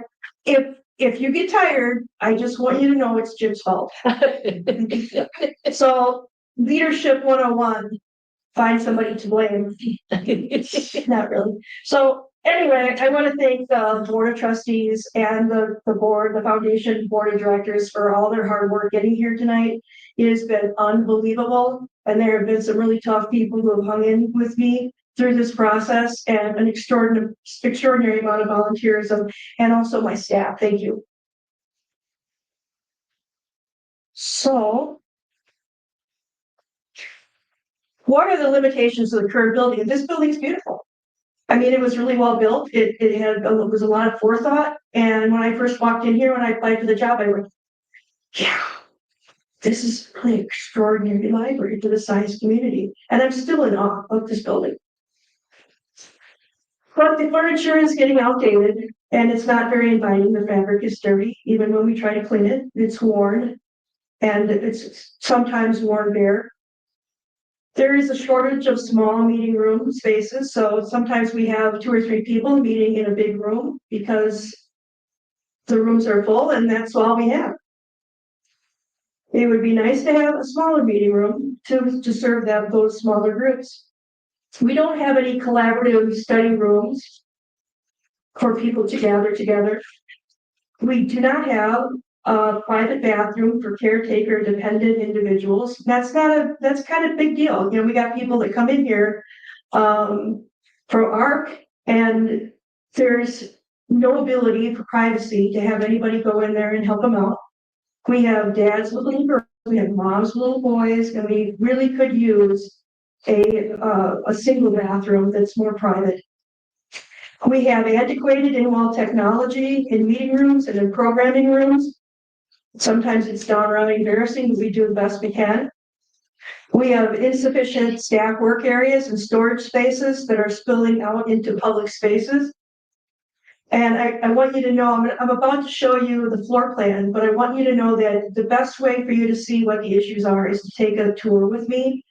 if you get tired, I just want you to know it's Jim's fault. So leadership 101. Find somebody to blame. Not really. So anyway, I want to thank the Board of Trustees and the board, the foundation board of directors for all their hard work getting here tonight. It has been unbelievable. And there have been some really tough people who have hung in with me through this process, and an extraordinary amount of volunteerism, and also my staff. Thank you. So, what are the limitations of the current building? This building is beautiful. I mean, it was really well built. It was a lot of forethought. And when I first walked in here, when I applied for the job, I went, yeah, this is really an extraordinary library for the science community, and I'm still in awe of this building. But the furniture is getting outdated and it's not very inviting. The fabric is dirty. Even when we try to clean it, it's worn and it's sometimes worn bare. There is a shortage of small meeting room spaces. So sometimes we have 2 or 3 people meeting in a big room because the rooms are full and that's all we have. It would be nice to have a smaller meeting room to serve those smaller groups. We don't have any collaborative study rooms for people to gather together. We do not have a private bathroom for caretaker dependent individuals. That's kind of a big deal. You know, we got people that come in here for ARC and there's no ability for privacy to have anybody go in there and help them out. We have dads with little girls, we have moms with little boys, and we really could use a single bathroom that's more private. We have antiquated in-wall technology in meeting rooms and in programming rooms. Sometimes it's downright embarrassing, but we do the best we can. We have insufficient staff work areas and storage spaces that are spilling out into public spaces. And I want you to know, I'm about to show you the floor plan, but I want you to know that the best way for you to see what the issues are is to take a tour with me.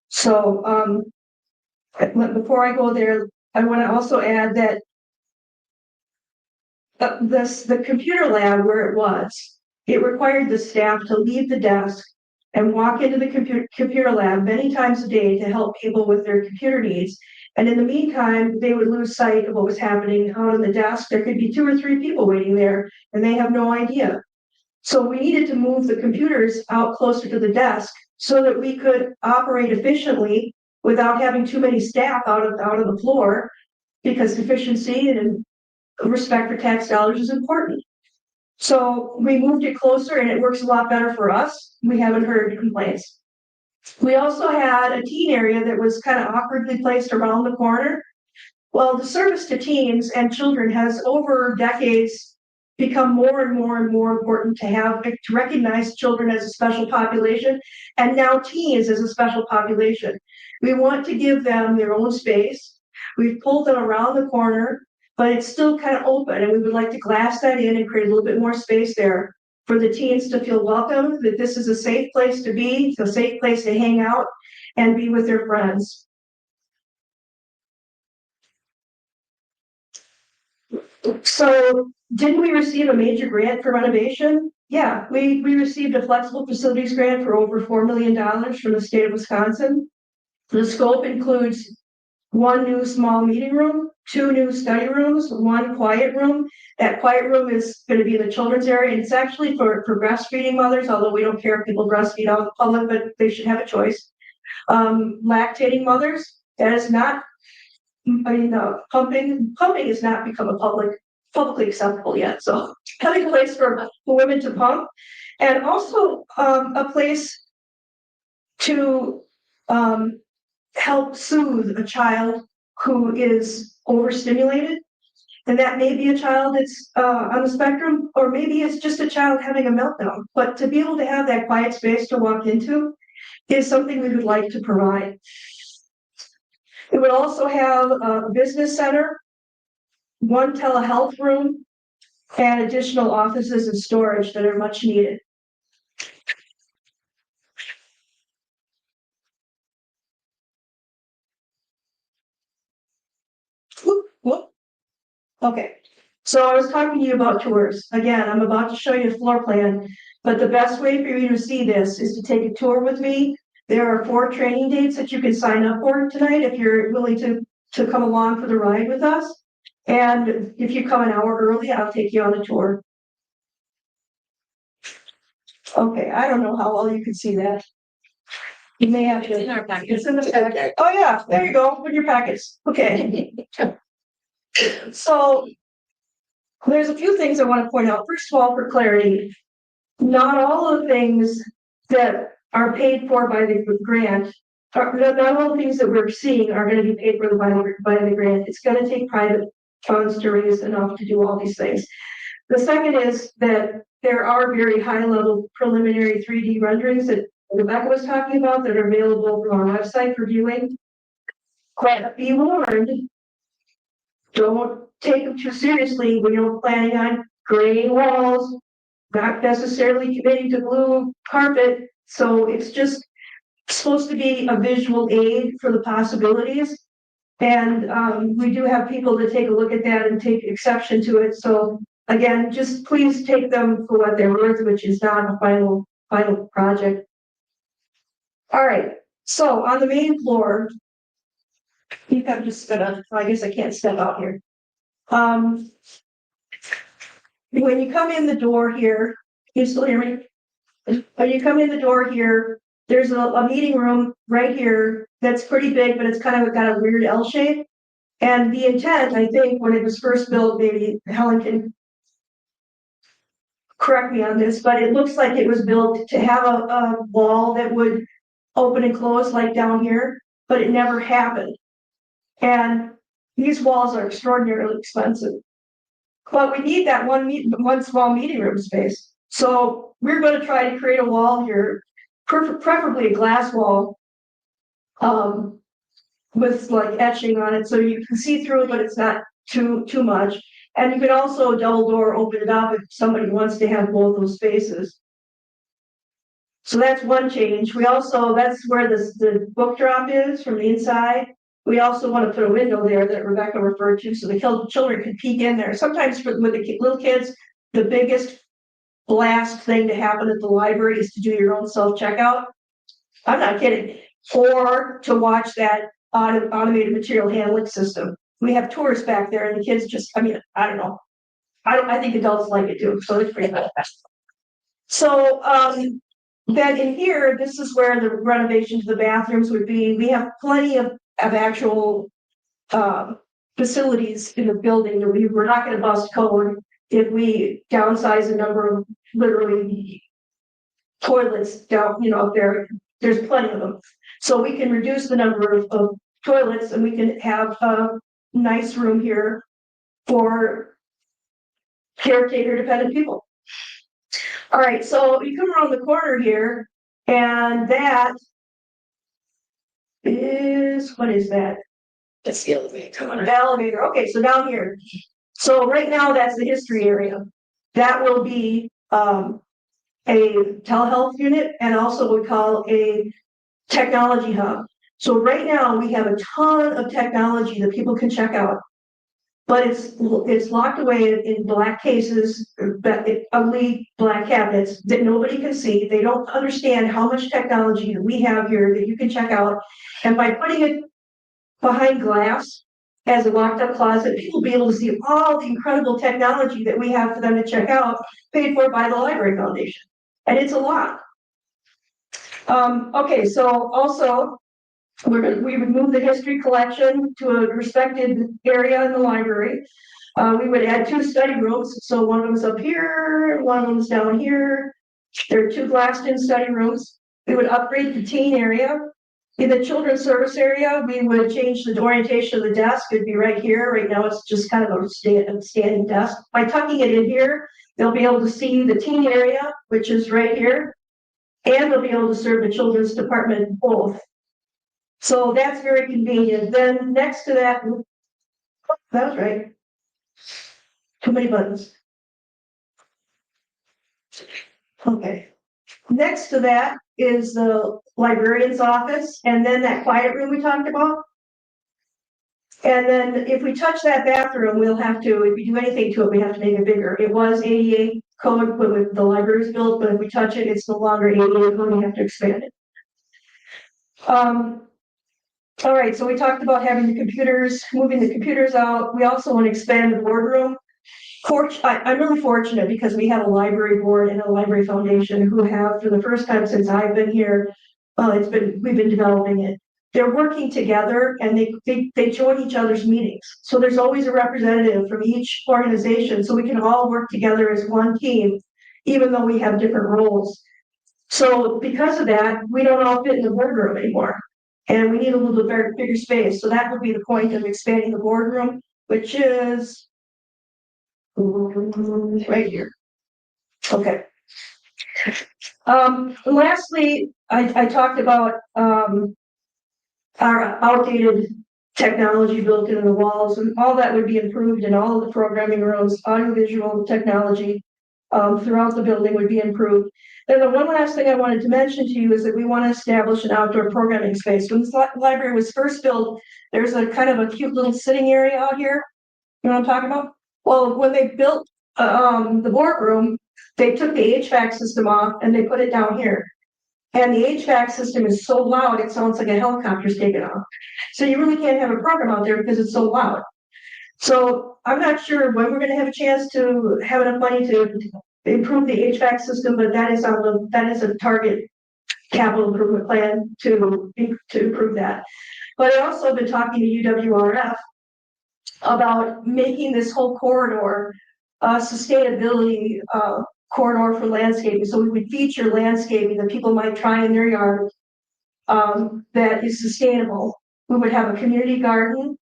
So before I go there, I want to also add that the computer lab where it required the staff to leave the desk and walk into the computer lab many times a day to help people with their computer needs. And in the meantime, they would lose sight of what was happening out on the desk. There could be 2 or 3 people waiting there and they have no idea. So we needed to move the computers out closer to the desk so that we could operate efficiently without having too many staff out of the floor, because efficiency and respect for tax dollars is important. So we moved it closer and it works a lot better for us. We haven't heard complaints. We also had a teen area that was kind of awkwardly placed around the corner. Well, the service to teens and children has over decades become more and more and more important to recognize children as a special population, and now teens as a special population. We want to give them their own space. We've pulled them around the corner, but it's still kind of open, and we would like to glass that in and create a little bit more space there for the teens to feel welcome, that this is a safe place to be, it's a safe place to hang out and be with their friends. So didn't we receive a major grant for renovation? Yeah, we received a flexible facilities grant for over $4 million from the state of Wisconsin. The scope includes 1 new small meeting room, 2 new study rooms, 1 quiet room. That quiet room is going to be in the children's area, and it's actually for breastfeeding mothers, although we don't care if people breastfeed out in the public, but they should have a choice. Lactating mothers, that is not, pumping has not become a publicly acceptable yet. So having a place for women to pump, and also a place to help soothe a child who is overstimulated. And that may be a child that's on the spectrum, or maybe it's just a child having a meltdown. But to be able to have that quiet space to walk into is something we would like to provide. It would also have a business center, 1 telehealth room, and additional offices and storage that are much needed. Whoop. Okay, so I was talking to you about tours. Again, I'm about to show you a floor plan, but the best way for you to see this is to take a tour with me. There are 4 training dates that you can sign up for tonight if you're willing to come along for the ride with us. And if you come an hour early, I'll take you on a tour. Okay, I don't know how well you can see that. You may have to. It's in our packet. It's in the packet. Oh yeah, there you go, with your packets. Okay. So there's a few things I want to point out. First of all, for clarity, not all of the things that are paid for by the grant, not all the things that we're seeing are going to be paid for by the grant. It's going to take private funds to raise enough to do all these things. The second is that there are very high level preliminary 3D renderings that Rebecca was talking about that are available from our website for viewing. But be warned, don't take them too seriously when you're planning on gray walls, not necessarily committing to blue carpet. So it's just supposed to be a visual aid for the possibilities. And we do have people that take a look at that and take exception to it. So again, just please take them for what they're worth, which is not a final project. All right, so on the main floor, I think I'm just gonna, I guess I can't step out here. When you come in the door here, can you still hear me? When you come in the door here, there's a meeting room right here that's pretty big, but it's kind of got a weird L shape. And the intent, I think, when it was first built, maybe Helen can correct me on this, but it looks like it was built to have a wall that would open and close like down here, but it never happened. And these walls are extraordinarily expensive. But we need that one small meeting room space. So we're going to try to create a wall here, preferably a glass wall, with like etching on it, so you can see through it, but it's not too much. And you can also double door open it up if somebody wants to have both those spaces. So that's one change. We also, that's where the book drop is from the inside. We also want to put a window there that Rebecca referred to, so the children can peek in there. Sometimes with the little kids, the biggest blast thing to happen at the library is to do your own self-checkout. I'm not kidding. Or to watch that automated material handling system. We have tourists back there and the kids just, I mean, I don't know. I think adults like it too, so it's pretty cool. So then in here, this is where the renovation to the bathrooms would be. We have plenty of actual facilities in the building that we're not going to bust code if we downsize the number of literally toilets down, up there. There's plenty of them. So we can reduce the number of toilets and we can have a nice room here for caretaker dependent people. All right, so you come around the corner here and that is, what is that? That's the elevator. Come on, elevator. Okay, so down here. So right now that's the history area. That will be a telehealth unit and also what we call a technology hub. So right now we have a ton of technology that people can check out, but it's locked away in black cases, ugly black cabinets that nobody can see. They don't understand how much technology that we have here that you can check out. And by putting it behind glass as a locked up closet, people will be able to see all the incredible technology that we have for them to check out, paid for by the Library Foundation. And it's a lot. Okay, so also we would move the history collection to a respected area in the library. We would add 2 study rooms. So one of them's up here, one of them's down here. There are 2 glassed-in study rooms. We would upgrade the teen area. In the children's service area, we would change the orientation of the desk. It'd be right here. Right now, it's just kind of a standing desk. By tucking it in here, they'll be able to see the teen area, which is right here, and they'll be able to serve the children's department both. So that's very convenient. Then next to that, that was right. Too many buttons. Okay. Next to that is the librarian's office, and then that quiet room we talked about. And then if we touch that bathroom, we'll have to, if we do anything to it, we have to make it bigger. It was ADA code when the library is built, but if we touch it, it's no longer ADA code, we have to expand it. All right, so we talked about having the computers, moving the computers out. We also want to expand the boardroom. I'm really fortunate because we have a library board and a library foundation who have, for the first time since I've been here, we've been developing it. They're working together and they join each other's meetings. So there's always a representative from each organization, so we can all work together as one team, even though we have different roles. So because of that, we don't all fit in the boardroom anymore. And we need a little bit bigger space. So that would be the point of expanding the boardroom, which is right here. Okay. Lastly, I talked about, our outdated technology built into the walls, and all that would be improved, and all of the programming rooms, audiovisual technology, throughout the building would be improved. Then the one last thing I wanted to mention to you is that we want to establish an outdoor programming space. When this library was first built, there's a kind of a cute little sitting area out here. You know what I'm talking about? Well, when they built, the boardroom, they took the HVAC system off and they put it down here. And the HVAC system is so loud, it sounds like a helicopter's taking off. So you really can't have a program out there because it's so loud. So I'm not sure when we're gonna have a chance to have enough money to improve the HVAC system, but that is a target capital improvement plan to improve that. But I also been talking to UWRF about making this whole corridor a sustainability corridor for landscaping. So we would feature landscaping that people might try in their yard that is sustainable. We would have a community garden.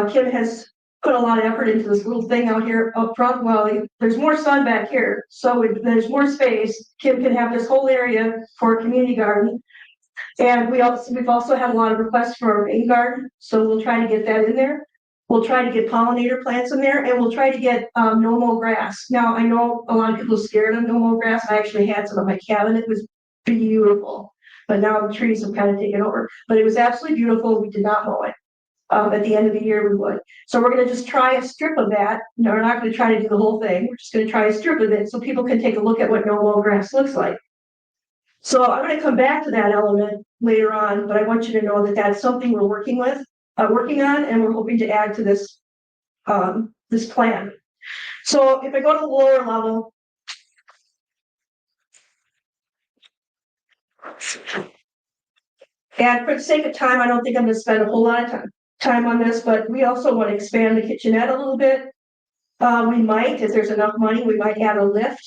Kim has put a lot of effort into this little thing out here up front. Well, there's more sun back here, so there's more space. Kim can have this whole area for a community garden. And we've also had a lot of requests for a rain garden, so we'll try to get that in there. We'll try to get pollinator plants in there, and we'll try to get no-mow grass. Now, I know a lot of people are scared of no-mow grass. I actually had some in my cabin. It was beautiful, but now the trees have kind of taken over. But it was absolutely beautiful. We did not mow it. At the end of the year, we would. So we're going to just try a strip of that. No, we're not going to try to do the whole thing. We're just going to try a strip of it so people can take a look at what no-mow grass looks like. So I'm going to come back to that element later on, but I want you to know that that's something we're working on, and we're hoping to add to this this plan. So if I go to the lower level, and for the sake of time, I don't think I'm going to spend a whole lot of time on this, but we also want to expand the kitchenette a little bit. We might, if there's enough money, we might add a lift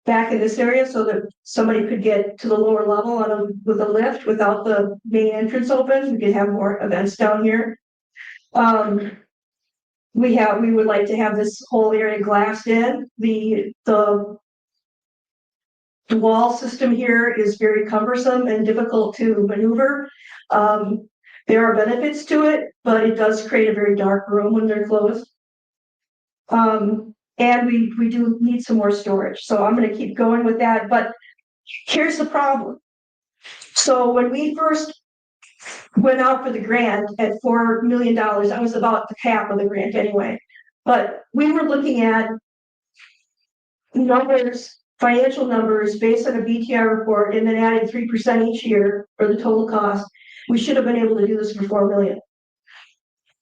back in this area so that somebody could get to the lower level with a lift without the main entrance open. We could have more events down here. We would like to have this whole area glassed in. The wall system here is very cumbersome and difficult to maneuver. There are benefits to it, but it does create a very dark room when they're closed. And we do need some more storage. So I'm going to keep going with that. But here's the problem. So when we first went out for the grant at $4 million, that was about the cap of the grant anyway. But we were looking at numbers, financial numbers based on a BTR report, and then adding 3% each year for the total cost. We should have been able to do this for $4 million.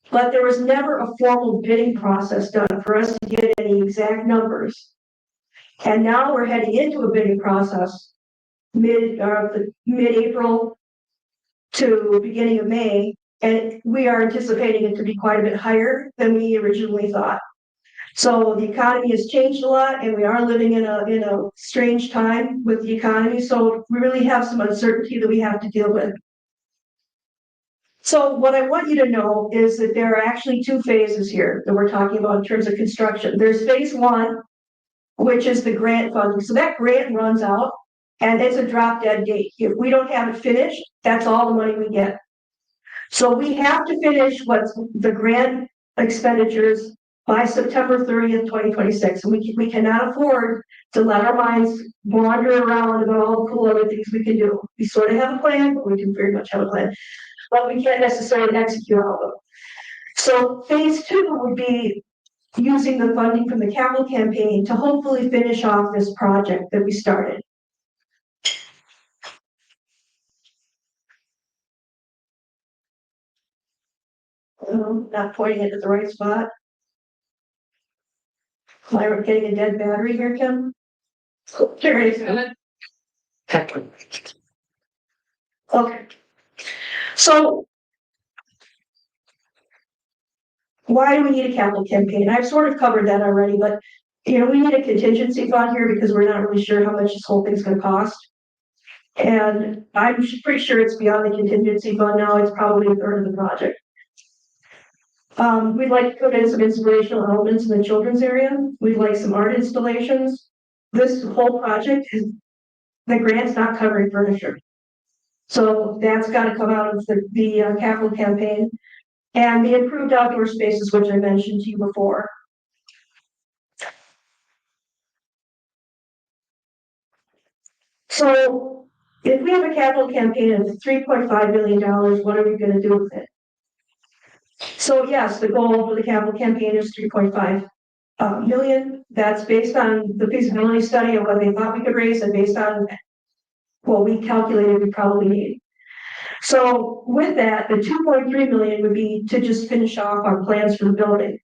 But there was never a formal bidding process done for us to get any exact numbers. And now we're heading into a bidding process mid-April to beginning of May, and we are anticipating it to be quite a bit higher than we originally thought. So the economy has changed a lot, and we are living in a strange time with the economy. So we really have some uncertainty that we have to deal with. So what I want you to know is that there are actually two phases here that we're talking about in terms of construction. There's phase one, which is the grant funding. So that grant runs out and it's a drop dead date. If we don't have it finished, that's all the money we get. So we have to finish what's the grant expenditures by September 30th, 2026. And we cannot afford to let our minds wander around about all the cool other things we can do. We sort of have a plan, but we do very much have a plan. But we can't necessarily execute all of them. So phase two would be using the funding from the capital campaign to hopefully finish off this project that we started. Not pointing it at the right spot. Am I getting a dead battery here, Kim? There it is. Okay. So why do we need a capital campaign? I've sort of covered that already, but we need a contingency fund here because we're not really sure how much this whole thing's going to cost. And I'm pretty sure it's beyond the contingency fund now. It's probably a third of the project. We'd like to put in some inspirational elements in the children's area. We'd like some art installations. this whole project is, the grant's not covering furniture. So that's gotta come out of the capital campaign. And the improved outdoor spaces, which I mentioned to you before. So if we have a capital campaign of $3.5 million, what are we gonna do with it? So yes, the goal for the capital campaign is 3.5 million. That's based on the feasibility study of what they thought we could raise and based on what we calculated we probably need. So with that, the 2.3 million would be to just finish off our plans for the building.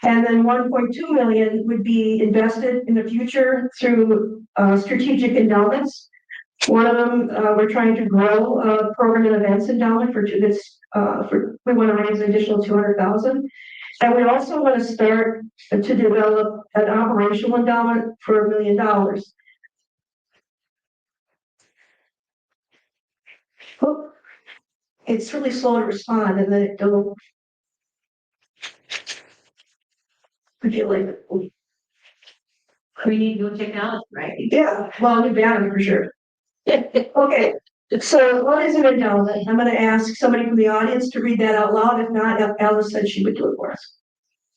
And then 1.2 million would be invested in the future through strategic endowments. One of them, we're trying to grow a program and events endowment we want to raise an additional 200,000. And we also want to start to develop an operational endowment for $1 million. Oh, it's really slow to respond, and then it don't. I feel like, We need new technology, right? yeah, well, new battery for sure. Okay, so what is an endowment? I'm gonna ask somebody from the audience to read that out loud. If not, Alice said she would do it for us.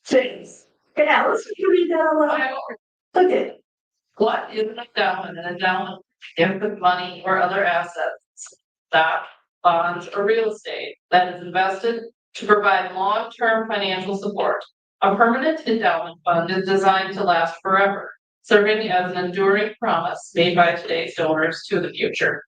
Thanks. Okay, Alice, would you read that out loud? Okay, What is an endowment? An endowment is gift of money or other assets, stock, bonds, or real estate that is invested to provide long-term financial support. A permanent endowment fund is designed to last forever, serving as an enduring promise made by today's donors to the future.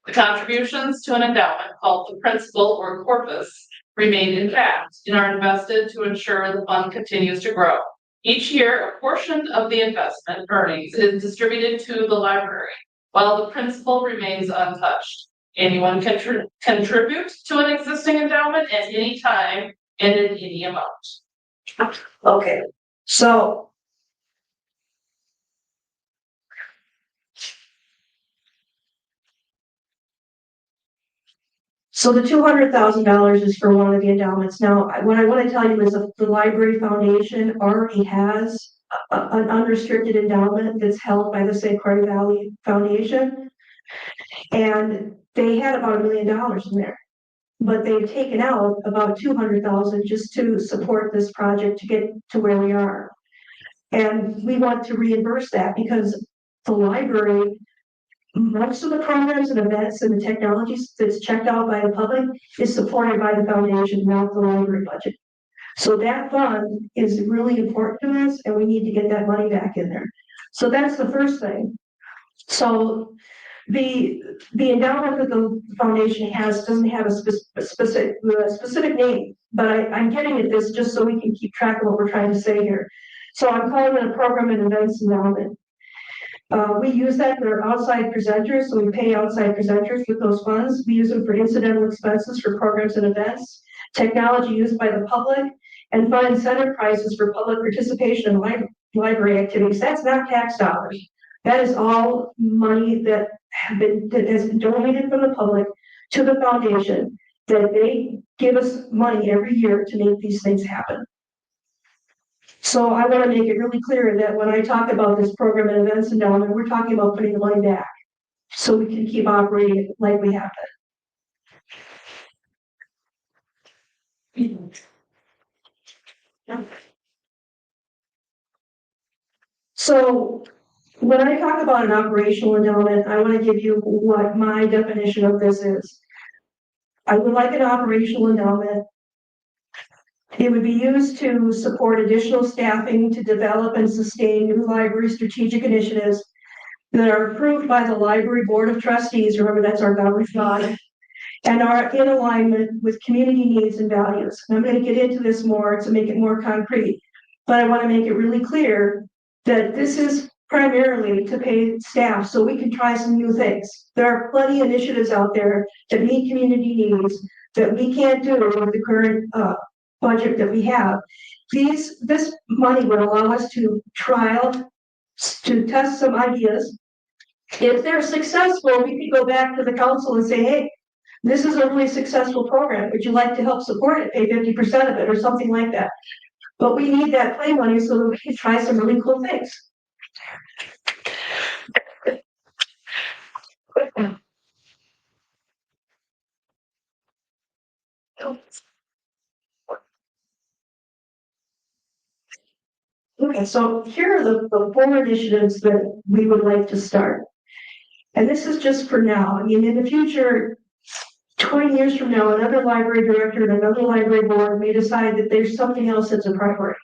The contributions to an endowment, called the principal or corpus, remain intact and are invested to ensure the fund continues to grow. Each year, a portion of the investment earnings is distributed to the library, while the principal remains untouched. Anyone can contribute to an existing endowment at any time and in any amount. okay, so. So the $200,000 is for one of the endowments. Now, what I want to tell you is that the Library Foundation already has an unrestricted endowment that's held by the St. Croix Valley Foundation. And they had about $1 million in there. But they've taken out about 200,000 just to support this project to get to where we are. And we want to reimburse that because the library, most of the programs and events and the technologies that's checked out by the public is supported by the foundation, not the library budget. So that fund is really important to us and we need to get that money back in there. So that's the first thing. So the endowment that the foundation has doesn't have a specific name, but I'm getting at this just so we can keep track of what we're trying to say here. So I'm calling it a program and events endowment. We use that for outside presenters, so we pay outside presenters with those funds. We use them for incidental expenses for programs and events, technology used by the public, and fund incentive prizes for public participation in library activities. That's not tax dollars. That is all money that has been donated from the public to the foundation, that they give us money every year to make these things happen. So I want to make it really clear that when I talk about this program and events endowment, we're talking about putting the money back so we can keep operating like we have been. So when I talk about an operational endowment, I want to give you what my definition of this is. I would like an operational endowment. It would be used to support additional staffing to develop and sustain new library strategic initiatives that are approved by the Library Board of Trustees, remember that's our governing body, and are in alignment with community needs and values. And I'm going to get into this more to make it more concrete, but I want to make it really clear that this is primarily to pay staff so we can try some new things. There are plenty of initiatives out there that meet community needs that we can't do with the current budget that we have. This money would allow us to trial, to test some ideas. If they're successful, we could go back to the council and say, hey, this is a really successful program. Would you like to help support it? Pay 50% of it or something like that. But we need that play money so that we can try some really cool things. Okay, so here are the four initiatives that we would like to start. And this is just for now. I mean, in the future, 20 years from now, another library director and another library board may decide that there's something else that's a priority.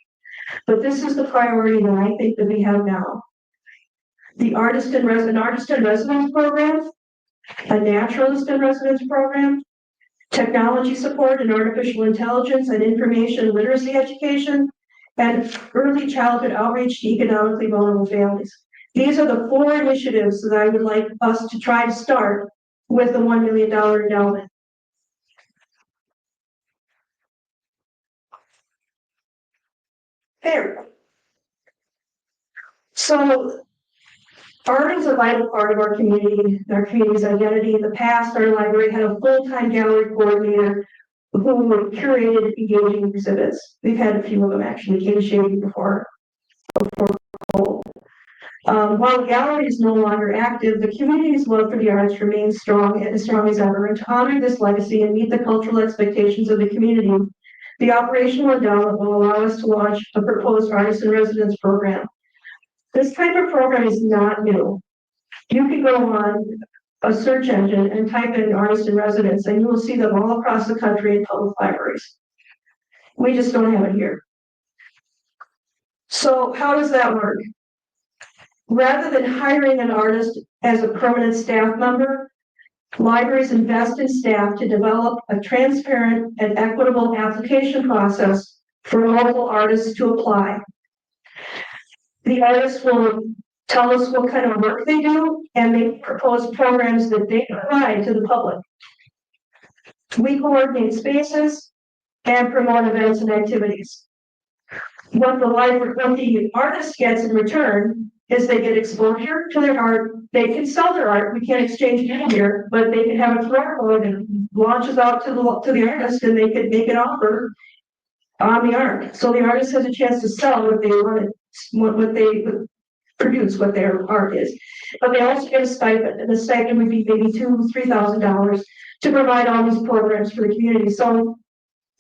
But this is the priority that I think that we have now. The artist in residence program, a naturalist in residence program, technology support and artificial intelligence and information literacy education, and early childhood outreach to economically vulnerable families. These are the four initiatives that I would like us to try to start with the $1 million endowment. There. So art is a vital part of our community's identity. In the past, our library had a full-time gallery coordinator who curated engaging exhibits. We've had a few of them actually, Katie Shady before. While the gallery is no longer active, the community's love for the arts remains strong and as strong as ever. And to honor this legacy and meet the cultural expectations of the community, the operational endowment will allow us to launch a proposed artist in residence program. This type of program is not new. You can go on a search engine and type in artist in residence, and you will see them all across the country in public libraries. We just don't have it here. So how does that work? Rather than hiring an artist as a permanent staff member, libraries invest in staff to develop a transparent and equitable application process for local artists to apply. The artists will tell us what kind of work they do, and they propose programs that they provide to the public. We coordinate spaces and promote events and activities. What the artist gets in return is they get exposure to their art. They can sell their art. We can't exchange it here, but they can have a QR code and launches out to the artist, and they could make an offer on the art. So the artist has a chance to sell what they want, what they produce, what their art is. But they also get a stipend, and the stipend would be maybe $2,000-3,000 to provide all these programs for the community. So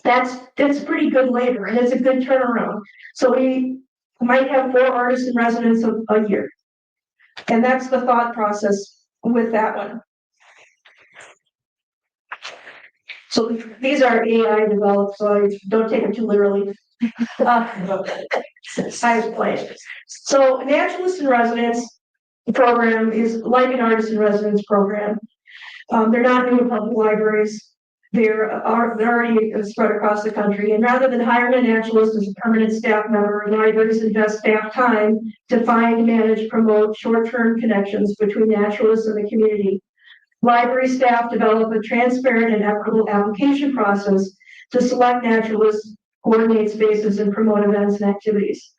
that's pretty good labor, and it's a good turnaround. So we might have 4 artists in residence a year. And that's the thought process with that one. So these are AI developed, so don't take them too literally. I play. So Naturalist in Residence program is like an artist in residence program. They're not new to public libraries. They're already spread across the country. And rather than hiring a naturalist as a permanent staff member, libraries invest staff time to find, manage, promote short-term connections between naturalists and the community. Library staff develop a transparent and equitable application process to select naturalists, coordinate spaces, and promote events and activities.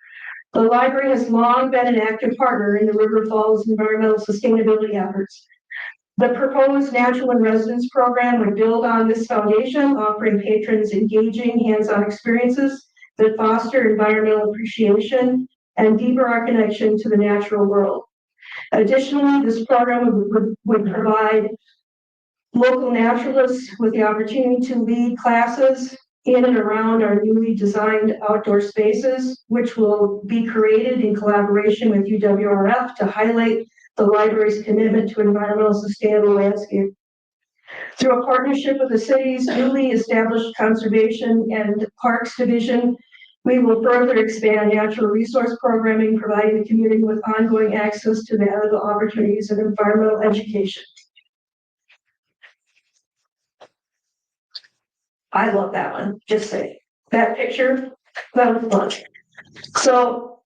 The library has long been an active partner in the River Falls environmental sustainability efforts. The proposed Natural in Residence program would build on this foundation, offering patrons engaging hands-on experiences that foster environmental appreciation and deepen our connection to the natural world. Additionally, this program would provide local naturalists with the opportunity to lead classes in and around our newly designed outdoor spaces, which will be created in collaboration with UWRF to highlight the library's commitment to environmental sustainable landscape. Through a partnership with the city's newly established Conservation and Parks Division, we will further expand natural resource programming, providing the community with ongoing access to valuable opportunities in environmental education. I love that one, just say. That picture, that was fun. So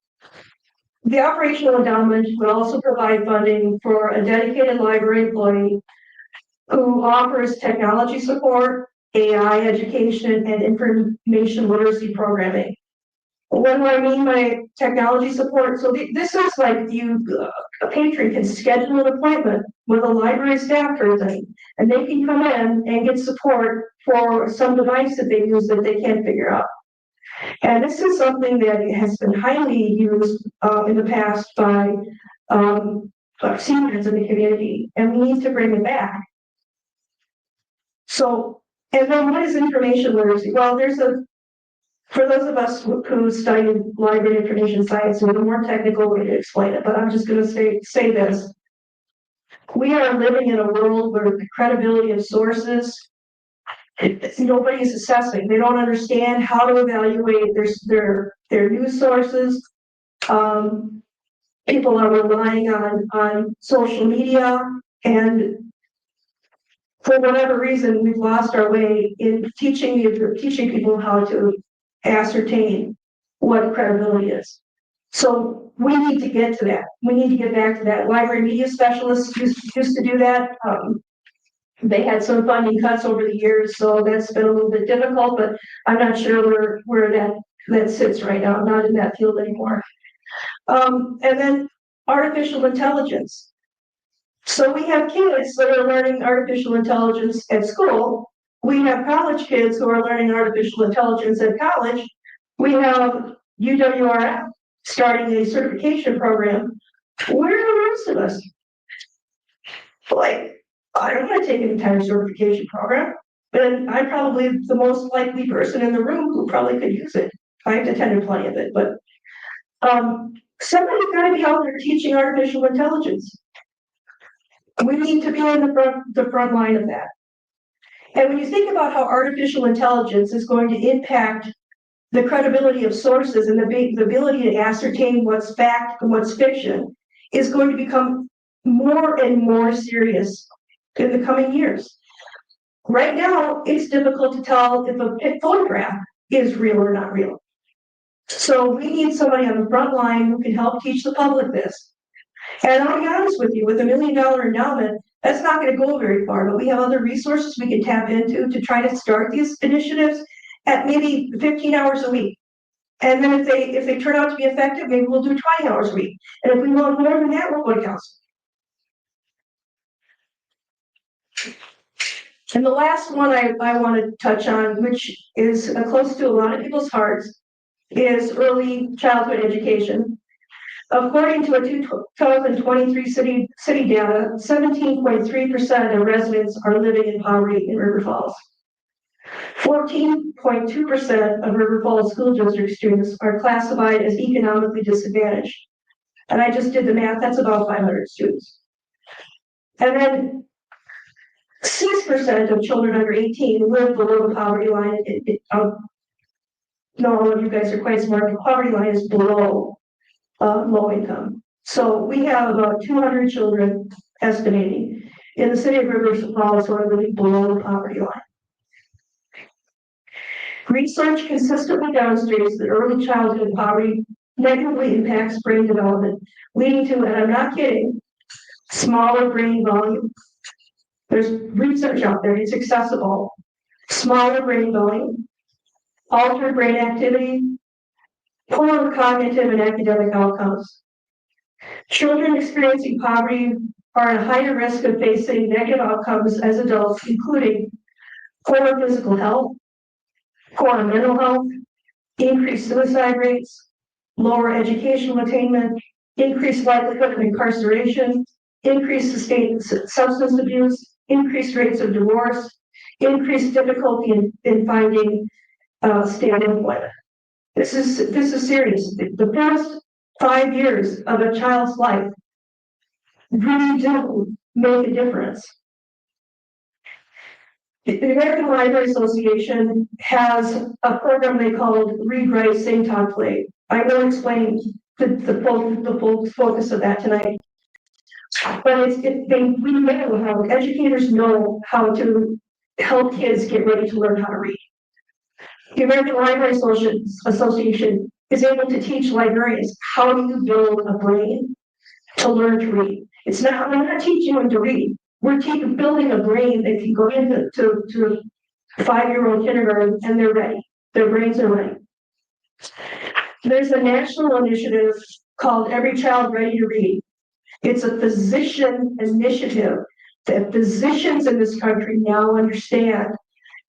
the operational endowment will also provide funding for a dedicated library employee who offers technology support, AI education, and information literacy programming. What do I mean by technology support? So this is like a patron can schedule an appointment with a library staff person, and they can come in and get support for some device that they use that they can't figure out. And this is something that has been highly used in the past by seniors in the community, and we need to bring it back. So, and then what is information literacy? Well, for those of us who study library information science, there's a more technical way to explain it, but I'm just going to say this. We are living in a world where the credibility of sources, nobody is assessing. They don't understand how to evaluate their news sources. People are relying on social media, and for whatever reason, we've lost our way in teaching people how to ascertain what credibility is. So we need to get to that. We need to get back to that. Library media specialists used to do that. They had some funding cuts over the years, so that's been a little bit difficult, but I'm not sure where that sits right now. I'm not in that field anymore. And then artificial intelligence. So we have kids that are learning artificial intelligence at school. We have college kids who are learning artificial intelligence at college. We have UWRF starting a certification program. Where are the rest of us? Like, I don't want to take an entire certification program, but I'm probably the most likely person in the room who probably could use it. I've attended plenty of it, but somebody's got to be out there teaching artificial intelligence. We need to be in the front line of that. And when you think about how artificial intelligence is going to impact the credibility of sources and the ability to ascertain what's fact and what's fiction is going to become more and more serious in the coming years. Right now, it's difficult to tell if a photograph is real or not real. So we need somebody on the front line who can help teach the public this. And I'll be honest with you, with $1 million endowment, that's not going to go very far, but we have other resources we can tap into to try to start these initiatives at maybe 15 hours a week. And then if they turn out to be effective, maybe we'll do 20 hours a week. And if we want more than that, we'll go to council. And the last one I want to touch on, which is close to a lot of people's hearts, is early childhood education. According to a 2023 city data, 17.3% of residents are living in poverty in River Falls. 14.2% of River Falls School District students are classified as economically disadvantaged. And I just did the math, that's about 500 students. And then 6% of children under 18 live below the poverty line. No, all of you guys are quite smart. The poverty line is below low income. So we have about 200 children, estimating, in the city of River Falls who are living below the poverty line. Research consistently demonstrates that early childhood poverty negatively impacts brain development, leading to, and I'm not kidding, smaller brain volume. There's research out there, it's accessible. Smaller brain volume, altered brain activity, poor cognitive and academic outcomes. Children experiencing poverty are at a higher risk of facing negative outcomes as adults, including poor physical health, poor mental health, increased suicide rates, lower educational attainment, increased likelihood of incarceration, increased sustained substance abuse, increased rates of divorce, increased difficulty in finding stable employment. This is serious. The past 5 years of a child's life really do make a difference. The American Library Association has a program they call Read, Write, Sing, Talk, Play. I will explain the full focus of that tonight. But we know how educators know how to help kids get ready to learn how to read. The American Library Association is able to teach librarians how do you build a brain to learn to read. We're not teaching them to read. We're building a brain that can go into to 5-year-old kindergarten and they're ready. Their brains are ready. There's a national initiative called Every Child Ready to Read. It's a physician initiative that physicians in this country now understand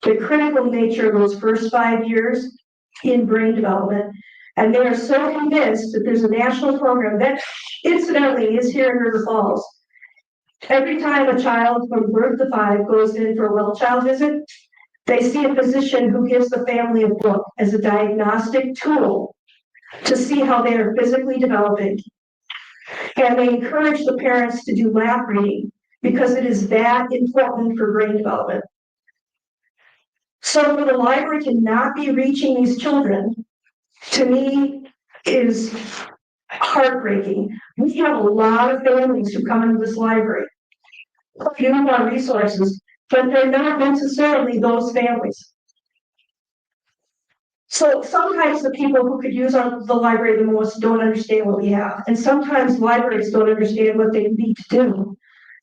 the critical nature of those first 5 years in brain development. And they are so convinced that there's a national program that incidentally is here in River Falls. Every time a child from birth to 5 goes in for a well child visit, they see a physician who gives the family a book as a diagnostic tool to see how they are physically developing. And they encourage the parents to do lab reading because it is that important for brain development. So for the library to not be reaching these children, to me, is heartbreaking. We have a lot of families who come into this library, few of our resources, but they're not necessarily those families. So sometimes the people who could use the library the most don't understand what we have. And sometimes libraries don't understand what they need to do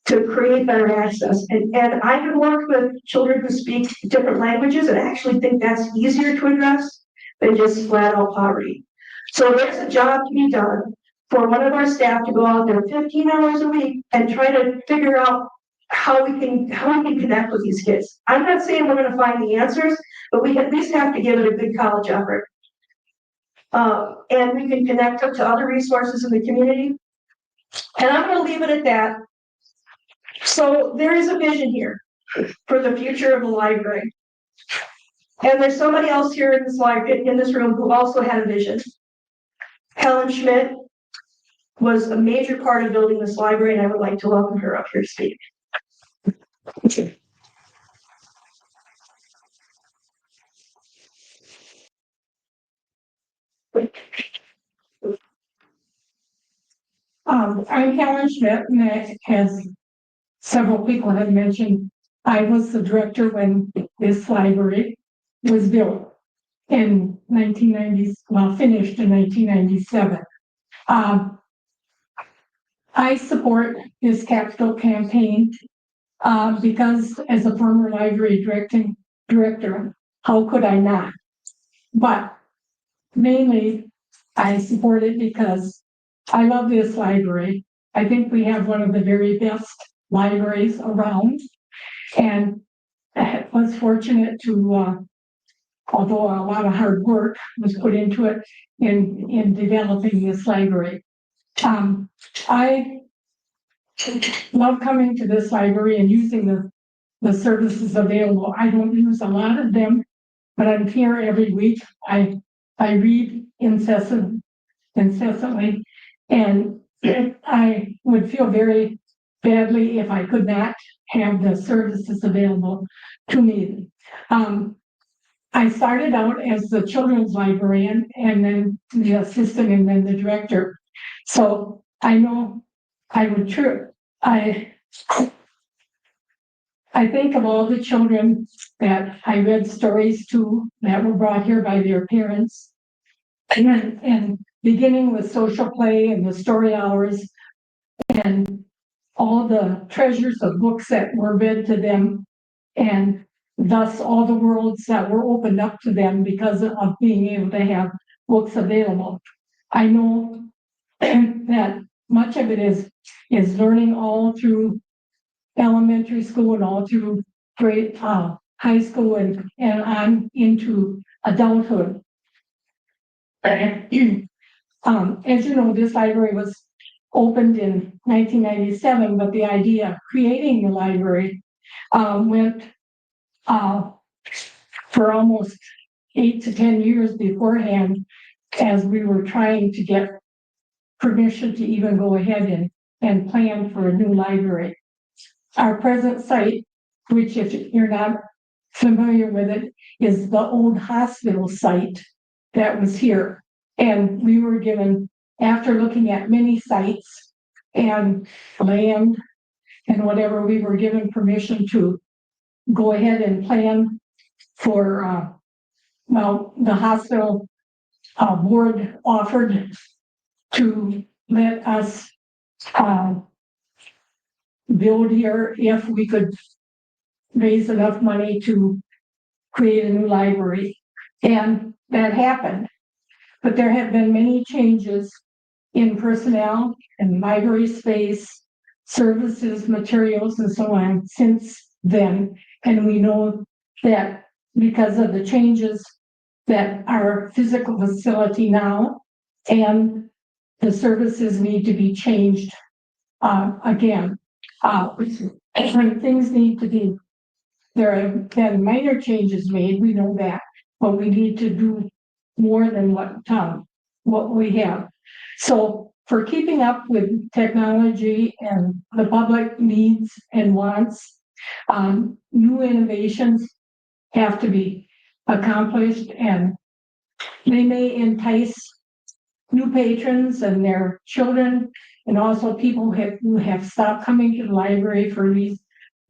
to create better access. And I have worked with children who speak different languages and I actually think that's easier to address than just flat out poverty. So there's a job to be done for one of our staff to go out there 15 hours a week and try to figure out how we can connect with these kids. I'm not saying we're going to find the answers, but we at least have to give it a good college effort. And we can connect them to other resources in the community. And I'm going to leave it at that. So there is a vision here for the future of the library. And there's somebody else here in this library, in this room, who also had a vision. Helen Schmidt was a major part of building this library, and I would like to welcome her up here to speak. I'm Helen Schmidt, and as several people have mentioned, I was the director when this library was built in 1990s, well, finished in 1997. I support this capital campaign because as a former library director, how could I not? But mainly, I support it because I love this library. I think we have one of the very best libraries around. And I was fortunate to, although a lot of hard work was put into it in developing this library. I love coming to this library and using the services available. I don't use a lot of them, but I'm here every week. I read incessantly, and I would feel very badly if I could not have the services available to me. I started out as the children's librarian and then the assistant and then the director. So I know I would I think of all the children that I read stories to that were brought here by their parents. And beginning with social play and the story hours and all the treasures of books that were read to them, and thus all the worlds that were opened up to them because of being able to have books available. I know that much of it is learning all through elementary school and all through grade high school and on into adulthood. As you know, this library was opened in 1997, but the idea of creating the library went for almost 8 to 10 years beforehand, as we were trying to get permission to even go ahead and plan for a new library. Our present site, which if you're not familiar with it, is the old hospital site that was here. And we were given, after looking at many sites and land and whatever, we were given permission to go ahead and plan for, the hospital board offered to let us build here if we could raise enough money to create a new library. And that happened. But there have been many changes in personnel and library space, services, materials, and so on since then. And we know that because of the changes that our physical facility now and the services need to be changed again. Things need to be, there have been minor changes made, we know that, but we need to do more than what we have. So for keeping up with technology and the public needs and wants, new innovations have to be accomplished, and they may entice new patrons and their children, and also people who have stopped coming to the library for these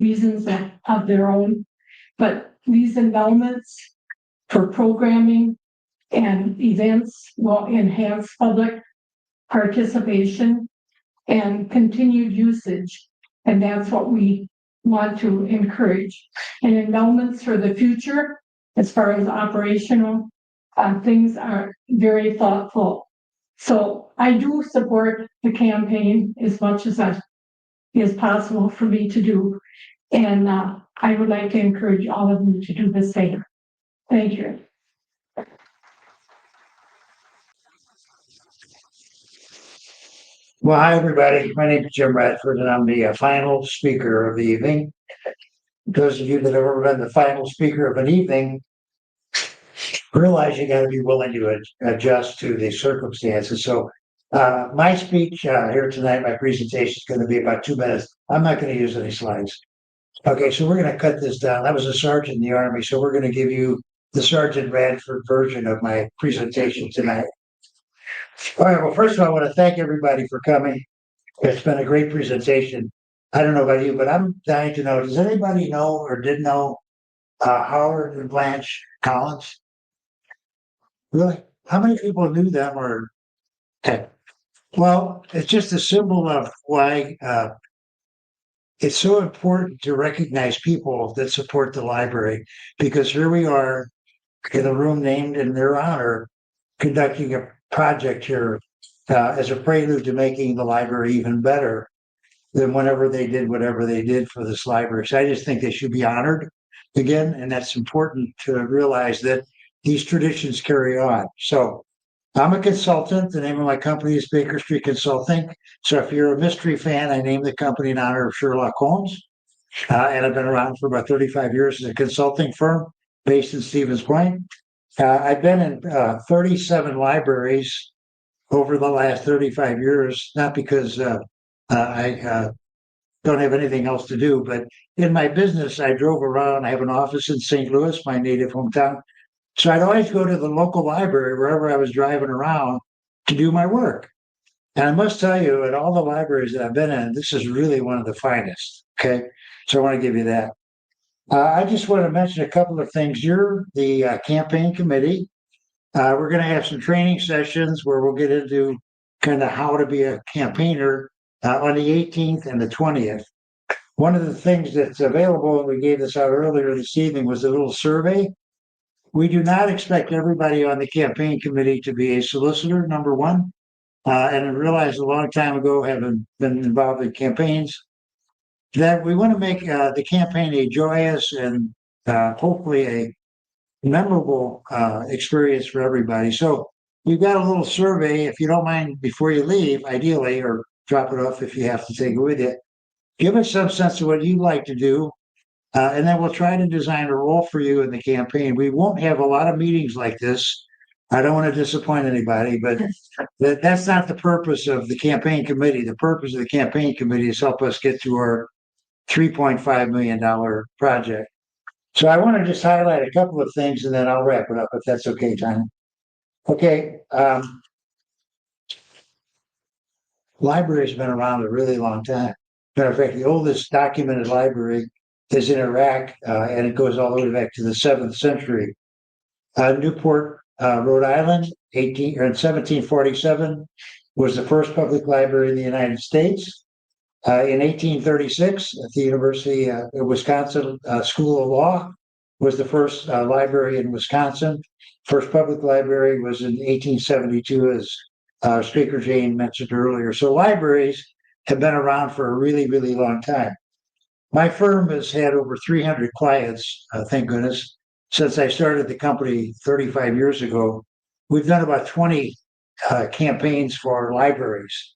reasons of their own. But these endowments for programming and events will enhance public participation and continued usage. And that's what we want to encourage. And endowments for the future, as far as operational things, are very thoughtful. So I do support the campaign as much as that is possible for me to do. And I would like to encourage all of you to do the same. Thank you. Well, hi, everybody. My name is Jim Radford, and I'm the final speaker of the evening. Those of you that have ever been the final speaker of an evening realize you got to be willing to adjust to the circumstances. So my speech here tonight, my presentation is going to be about 2 minutes. I'm not going to use any slides. Okay, so we're going to cut this down. I was a sergeant in the Army, so we're going to give you the Sergeant Radford version of my presentation tonight. All right, well, first of all, I want to thank everybody for coming. It's been a great presentation. I don't know about you, but I'm dying to know, does anybody know or did know Howard and Blanche Collins? Really? How many people knew them or? Okay. Well, it's just a symbol of why it's so important to recognize people that support the library, because here we are in a room named in their honor, conducting a project here as a prelude to making the library even better than whatever they did for this library. So I just think they should be honored again, and that's important to realize that these traditions carry on. So I'm a consultant. The name of my company is Baker Street Consulting. So if you're a mystery fan, I named the company in honor of Sherlock Holmes. And I've been around for about 35 years as a consulting firm based in Stevens Point. I've been in 37 libraries over the last 35 years, not because I don't have anything else to do, but in my business, I drove around. I have an office in St. Louis, my native hometown. So I'd always go to the local library wherever I was driving around to do my work. And I must tell you, at all the libraries that I've been in, this is really one of the finest. Okay. So I want to give you that. I just want to mention a couple of things. You're the campaign committee. We're going to have some training sessions where we'll get into kind of how to be a campaigner on the 18th and the 20th. One of the things that's available, and we gave this out earlier this evening, was a little survey. We do not expect everybody on the campaign committee to be a solicitor, number one. And I realized a long time ago, having been involved in campaigns, that we want to make the campaign a joyous and hopefully a memorable experience for everybody. So we've got a little survey. If you don't mind, before you leave, ideally, or drop it off if you have to take it with you, give us some sense of what you'd like to do. And then we'll try to design a role for you in the campaign. We won't have a lot of meetings like this. I don't want to disappoint anybody, but that's not the purpose of the campaign committee. The purpose of the campaign committee is help us get to our $3.5 million project. So I want to just highlight a couple of things and then I'll wrap it up if that's okay, Tanya. Okay. Library's been around a really long time. Matter of fact, the oldest documented library is in Iraq, and it goes all the way back to the 7th century. Newport, Rhode Island, in 1747, was the first public library in the United States. In 1836, at the University of Wisconsin School of Law, was the first library in Wisconsin. First public library was in 1872, as Speaker Jane mentioned earlier. So libraries have been around for a really, really long time. My firm has had over 300 clients, thank goodness, since I started the company 35 years ago, we've done about 20 campaigns for libraries.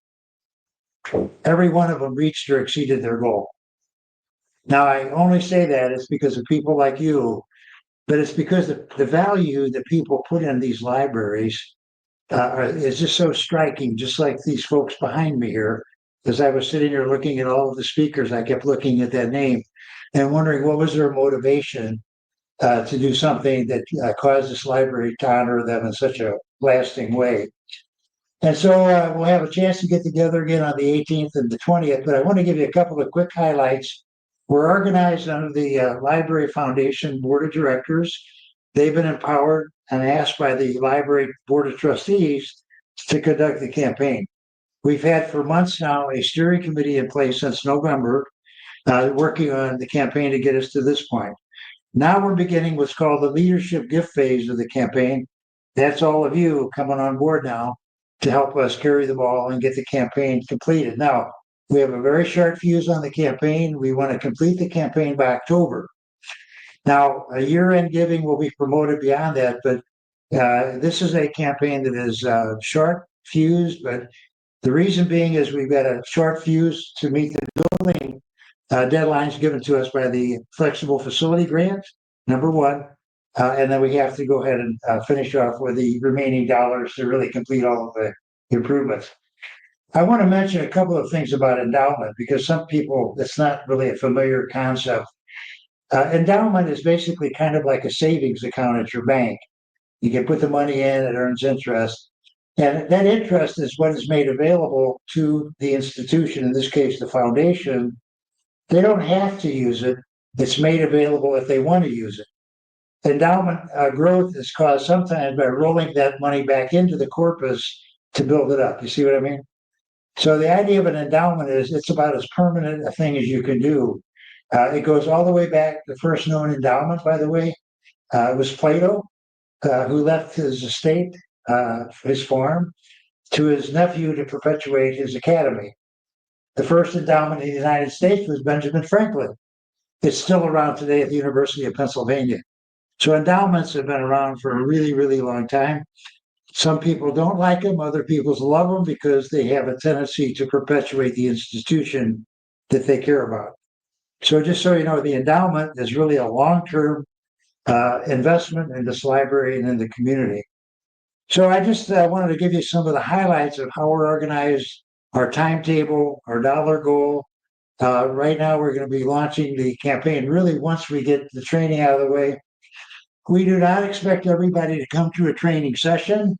Every one of them reached or exceeded their goal. Now, I only say that it's because of people like you, but it's because the value that people put in these libraries is just so striking, just like these folks behind me here. As I was sitting here looking at all of the speakers, I kept looking at that name and wondering what was their motivation to do something that caused this library to honor them in such a lasting way. And so we'll have a chance to get together again on the 18th and the 20th, but I want to give you a couple of quick highlights. We're organized under the Library Foundation Board of Directors. They've been empowered and asked by the Library Board of Trustees to conduct the campaign. We've had for months now a steering committee in place since November, working on the campaign to get us to this point. Now we're beginning what's called the leadership gift phase of the campaign. That's all of you coming on board now to help us carry the ball and get the campaign completed. Now, we have a very short fuse on the campaign. We want to complete the campaign by October. Now, a year-end giving will be promoted beyond that, but this is a campaign that is short fused, but the reason being is we've got a short fuse to meet the building deadlines given to us by the flexible facility grant, number one. And then we have to go ahead and finish off with the remaining dollars to really complete all of the improvements. I want to mention a couple of things about endowment because some people, it's not really a familiar concept. Endowment is basically kind of like a savings account at your bank. You can put the money in, it earns interest. And that interest is what is made available to the institution, in this case, the foundation. They don't have to use it. It's made available if they want to use it. Endowment growth is caused sometimes by rolling that money back into the corpus to build it up. You see what I mean? So the idea of an endowment is it's about as permanent a thing as you can do. It goes all the way back. The first known endowment, by the way, was Plato, who left his estate, his farm, to his nephew to perpetuate his academy. The first endowment in the United States was Benjamin Franklin. It's still around today at the University of Pennsylvania. So endowments have been around for a really, really long time. Some people don't like them, other people love them because they have a tendency to perpetuate the institution that they care about. So just so you know, the endowment is really a long-term investment in this library and in the community. So I just wanted to give you some of the highlights of how we're organized, our timetable, our dollar goal. Right now, we're going to be launching the campaign really once we get the training out of the way. We do not expect everybody to come to a training session.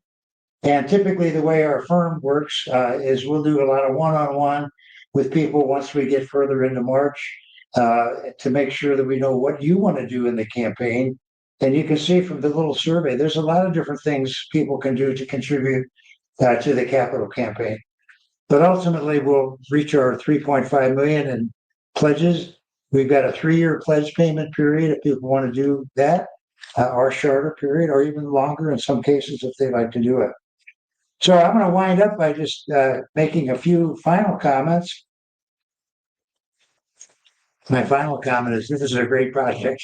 And typically the way our firm works is we'll do a lot of one-on-one with people once we get further into March to make sure that we know what you want to do in the campaign. And you can see from the little survey, there's a lot of different things people can do to contribute to the capital campaign. But ultimately, we'll reach our 3.5 million in pledges. We've got a 3-year pledge payment period if people want to do that. Or shorter period, or even longer in some cases if they like to do it. So I'm going to wind up by just making a few final comments. My final comment is this is a great project.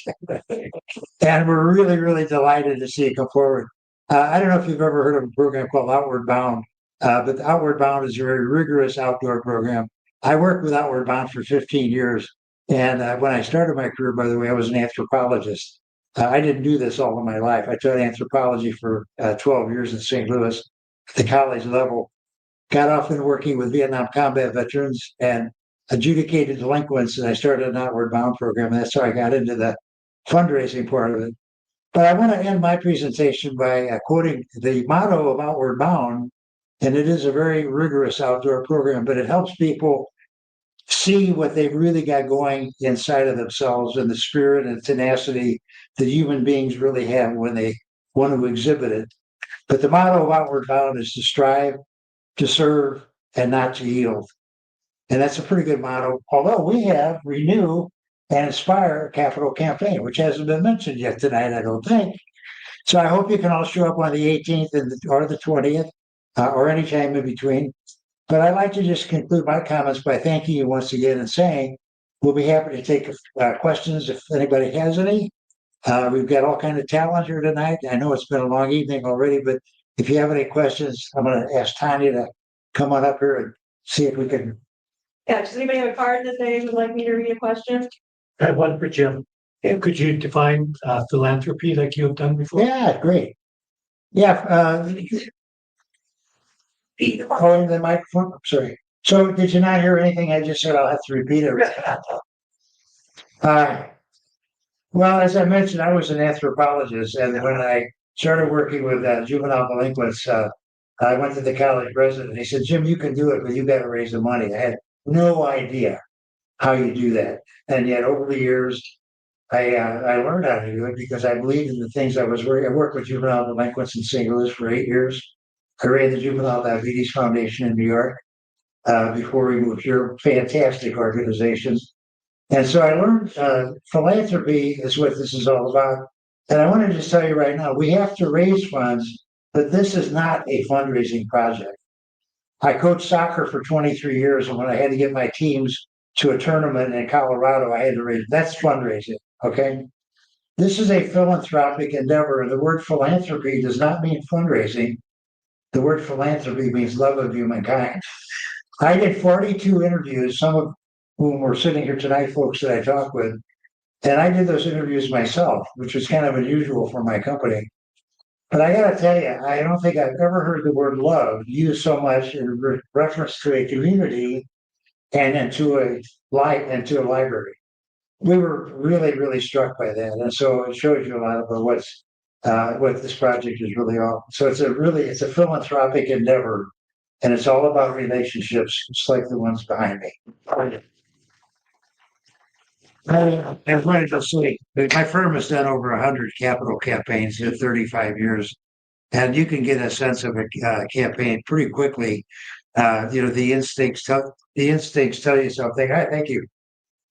And we're really, really delighted to see it come forward. I don't know if you've ever heard of a program called Outward Bound, but Outward Bound is a very rigorous outdoor program. I worked with Outward Bound for 15 years. And when I started my career, by the way, I was an anthropologist. I didn't do this all of my life. I taught anthropology for 12 years in St. Louis at the college level. Got off in working with Vietnam combat veterans and adjudicated delinquents, and I started an Outward Bound program. And that's how I got into the fundraising part of it. But I want to end my presentation by quoting the motto of Outward Bound, and it is a very rigorous outdoor program, but it helps people see what they've really got going inside of themselves and the spirit and tenacity that human beings really have when they want to exhibit it. But the motto of Outward Bound is to strive, to serve, and not to yield. And that's a pretty good motto, although we have Renew and Inspire Capital Campaign, which hasn't been mentioned yet tonight, I don't think. So I hope you can all show up on the 18th or the 20th or any time in between. But I'd like to just conclude my comments by thanking you once again and saying we'll be happy to take questions if anybody has any. We've got all kind of talent here tonight. I know it's been a long evening already, but if you have any questions, I'm gonna ask Tanya to come on up here and see if we can. Yeah, does anybody have a card that they would like me to read a question? I have one for Jim. Could you define philanthropy like you have done before? Yeah, great. Yeah, calling the microphone, I'm sorry. So did you not hear anything I just said? I'll have to repeat everything. Well, as I mentioned, I was an anthropologist, and when I started working with juvenile delinquents, I went to the college president. He said, "Jim, you can do it, but you got to raise the money." I had no idea how you do that, and yet over the years, I learned how to do it because I believed in the things I was working. I worked with juvenile delinquents in St. Louis for 8 years. I ran the Juvenile Diabetes Foundation in New York before we moved here. Fantastic organizations. And so I learned philanthropy is what this is all about. And I want to just tell you right now, we have to raise funds, but this is not a fundraising project. I coached soccer for 23 years, and when I had to get my teams to a tournament in Colorado, I had to raise, that's fundraising, okay? This is a philanthropic endeavor, and the word philanthropy does not mean fundraising. The word philanthropy means love of humankind. I did 42 interviews, some of whom were sitting here tonight, folks that I talked with. And I did those interviews myself, which was kind of unusual for my company. But I gotta tell you, I don't think I've ever heard the word love used so much in reference to a community and into a library. We were really, really struck by that. And so it shows you a lot about what this project is really all. So it's a philanthropic endeavor, and it's all about relationships, just like the ones behind me. I wanted to say, my firm has done over 100 capital campaigns in 35 years, and you can get a sense of a campaign pretty quickly. The instincts tell you something. I thank you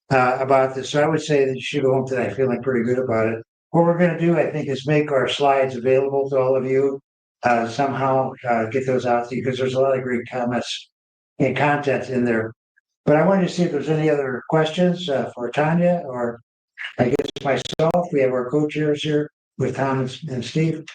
about this. So I would say that you should go home tonight feeling pretty good about it. What we're going to do, I think, is make our slides available to all of you. Somehow get those out to you because there's a lot of great comments and content in there. But I wanted to see if there's any other questions for Tanya or I guess myself. We have our co-chairs here with Tom and Steve.